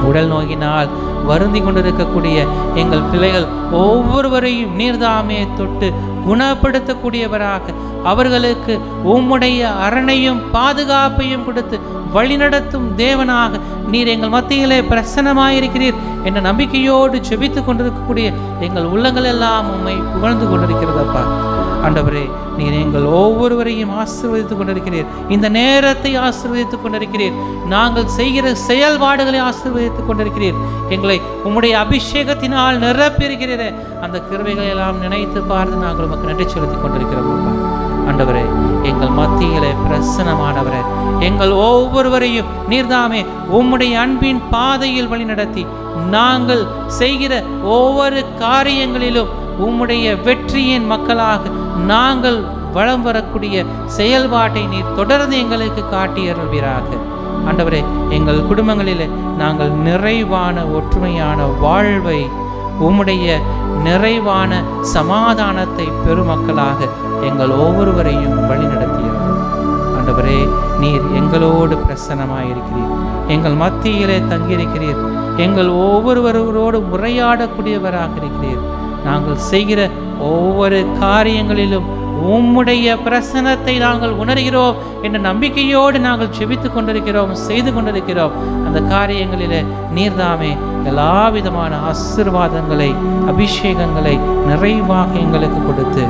உடல் நோயினால் வருந்தி கொண்டிருக்கக்கூடிய எங்கள் பிள்ளைகள் ஒவ்வொருவரையும் நீர்தாமே தொட்டு குணப்படுத்தக்கூடியவராக, அவர்களுக்கு உம்முடைய அரணையும் பாதுகாப்பையும் கொடுத்து வழிநடத்தும் தேவனாக நீர் எங்கள் மத்தியிலே பிரசன்னமாயிருக்கிறீர் என்ற நம்பிக்கையோடு ஜெபித்து கொண்டிருக்கக்கூடிய எங்கள் உள்ளங்கள் எல்லாம் உம்மை புகழ்ந்து கொண்டிருக்கிறதப்பா. ஆண்டவரே, நீர் எங்கள் ஒவ்வொருவரையும் ஆசீர்வதித்துக் கொண்டிருக்கிறீர். இந்த நேரத்தை ஆசீர்வதித்துக் கொண்டிருக்கிறீர். நாங்கள் செய்கிற செயல்பாடுகளை ஆசீர்வதித்துக் கொண்டிருக்கிறீர். எங்களை உம்முடைய அபிஷேகத்தினால் நிரப்பியிருக்கிறீரே, அந்த கிருபைகளை எல்லாம் நினைத்து பார்த்து நாங்கள் உமக்கு நன்றி செலுத்திக் கொண்டிருக்கிறோம். ஆண்டவரே, எங்கள் மத்தியிலே பிரசன்னமானவரே, எங்கள் ஒவ்வொருவரையும் நீர்தாமே உம்முடைய அன்பின் பாதையில் வழிநடத்தி நாங்கள் செய்கிற ஒவ்வொரு காரியங்களிலும் உம்முடைய வெற்றியின் மக்களாக நாங்கள் வளம் வரக்கூடிய செயல்பாட்டை நீர் தொடர்ந்து எங்களுக்கு காட்டி அருள்வீராக. ஆண்டவரே, எங்கள் குடும்பங்களிலே நாங்கள் நிறைவான ஒற்றுமையான வாழ்வை, உம்முடைய நிறைவான சமாதானத்தை பெருமக்களாக எங்கள் ஒவ்வொருவரையும் வழிநடத்தியவர். ஆண்டவரே, நீர் எங்களோடு பிரசன்னமாயிருக்கிறீர், எங்கள் மத்தியிலே தங்கியிருக்கிறீர், எங்கள் ஒவ்வொருவரோடு உரையாடக்கூடியவராக இருக்கிறீர். நாங்கள் செய்கிற ஒவ்வொரு காரியங்களிலும் உம்முடைய பிரசன்னத்தை நாங்கள் உணர்கிறோம் என்ற நம்பிக்கையோடு நாங்கள் ஜெபித்துக் கொண்டிருக்கிறோம், செய்து கொண்டிருக்கிறோம். அந்த காரியங்களிலே நீர்தாமே எல்லா விதமான ஆசீர்வாதங்களை, அபிஷேகங்களை நிறைவாக எங்களுக்கு கொடுத்து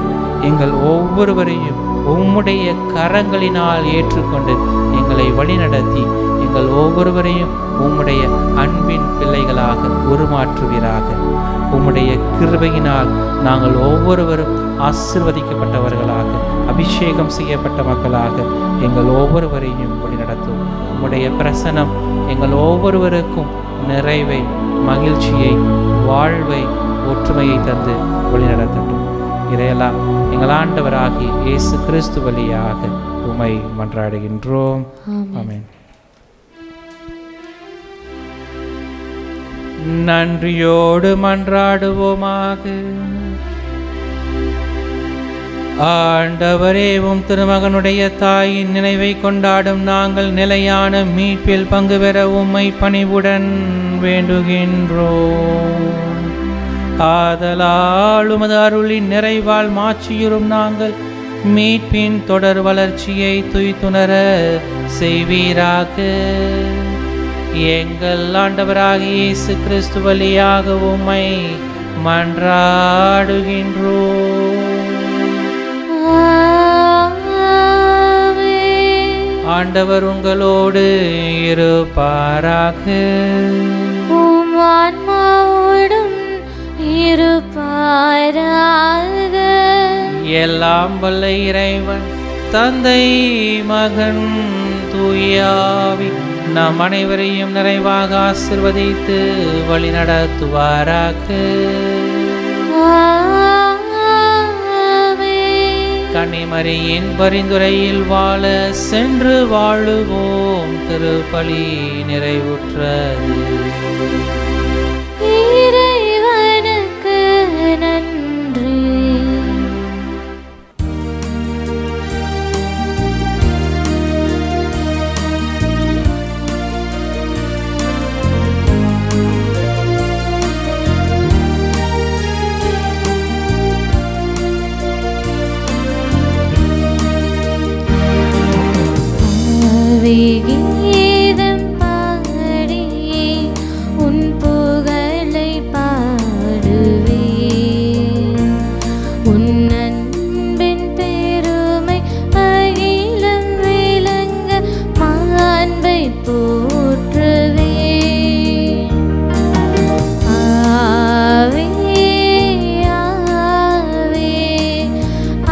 எங்கள் ஒவ்வொருவரையும் உம்முடைய கரங்களினால் ஏற்றுக்கொண்டு எங்களை வழிநடத்தி எங்கள் ஒவ்வொருவரையும் உம்முடைய அன்பின் பிள்ளைகளாக உருமாற்றுவீராக. உம்முடைய கிருபையினால் நாங்கள் ஒவ்வொருவரும் ஆசீர்வதிக்கப்பட்டவர்களாக, அபிஷேகம் செய்யப்பட்ட மக்களாக எங்கள் ஒவ்வொருவரையும் வழிநடத்தும். உம்முடைய பிரசன்னம் எங்கள் ஒவ்வொருவருக்கும் நிறைவை, மகிழ்ச்சியை, வாழ்வை, ஒற்றுமையை தந்து வழிநடத்தட்டும். இதையெல்லாம் எங்கள் ஆண்டவராகிய இயேசு கிறிஸ்து வழியாக உம்மை மன்றாடுகின்றோம். ஆமென். நன்றியோடு மன்றாடுவோமாக. ஆண்டவரே, உம் திருமகனுடைய தாயின் நினைவை கொண்டாடும் நாங்கள் நிலையான மீட்பில் பங்கு பெற உம்மை பணிவுடன் வேண்டுகின்றோம். ஆதலால் உமது அருளின் நிறைவால் மாற்றியுறும் நாங்கள் மீட்பின் தொடர் வளர்ச்சியை துய்த்துணர செய்வீராக. எங்கள் ஆண்டவராகிய இயேசு கிறிஸ்து வழியாக உம்மை மன்றாடுகின்றோம். ஆண்டவர் உங்களோடு இருப்பாராக. உம் ஆன்மாவோடும் இருப்பாராக. எல்லாம் வல்ல இறைவன் தந்தை, மகன், தூயாவி நம் அனைவரையும் நிறைவாக ஆசீர்வதித்து வழி நடத்துவாராக. கன்னிமரியின் பரிந்துரையில் வாழ சென்று வாழுவோம். திருப்பலி நிறைவுற்றது. இறைவனுக்கு நன்றி. கீதம் பாடி உன் புகழை பாடுவேன். உன் அன்பின் பெருமை அகிலம் விளங்க மாண்பை போற்றுவேன். ஆவே ஆவே ஆவே.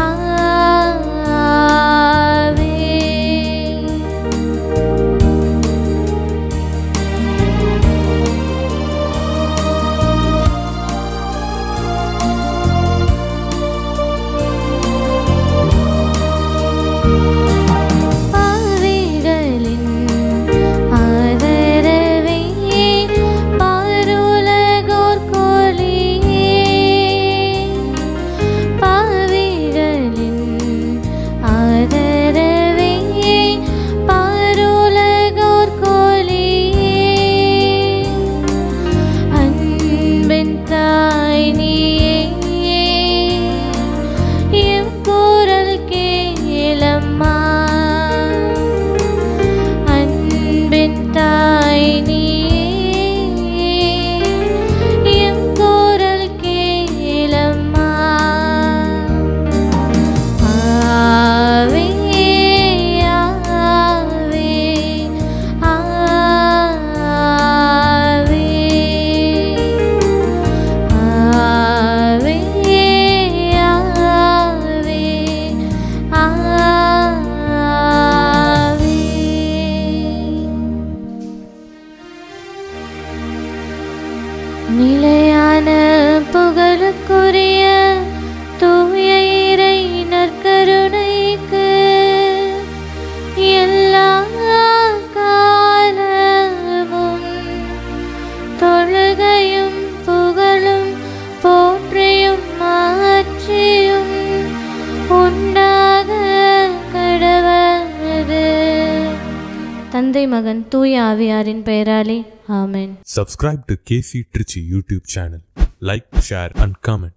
பாவிகளின் ஆதரவே பாருலகோர் கோலியே. பாவிகளின் ஆதரவே பாருலகோர் கோலியே. அன்பின் தாய் நீயே, எம் குரல் கேளம்மா. அன்பின் தாய் நீயே, எம் குரல் கேளம்மா. ஆவே ஆவே ஆவே ஆவே ஆவே ஆவே. நிலையான புகழுக்குரிய தூய இறை நற்கருணைக்கு எல்லா காலமும் தொழுகையும் புகழும் போற்றியும் மாற்றியும் உண்டாக கடவது. தந்தை மகன் தூய ஆவியாரின் பெயராலே ஆமென். Subscribe to KC Trichy YouTube channel. Like, share and comment.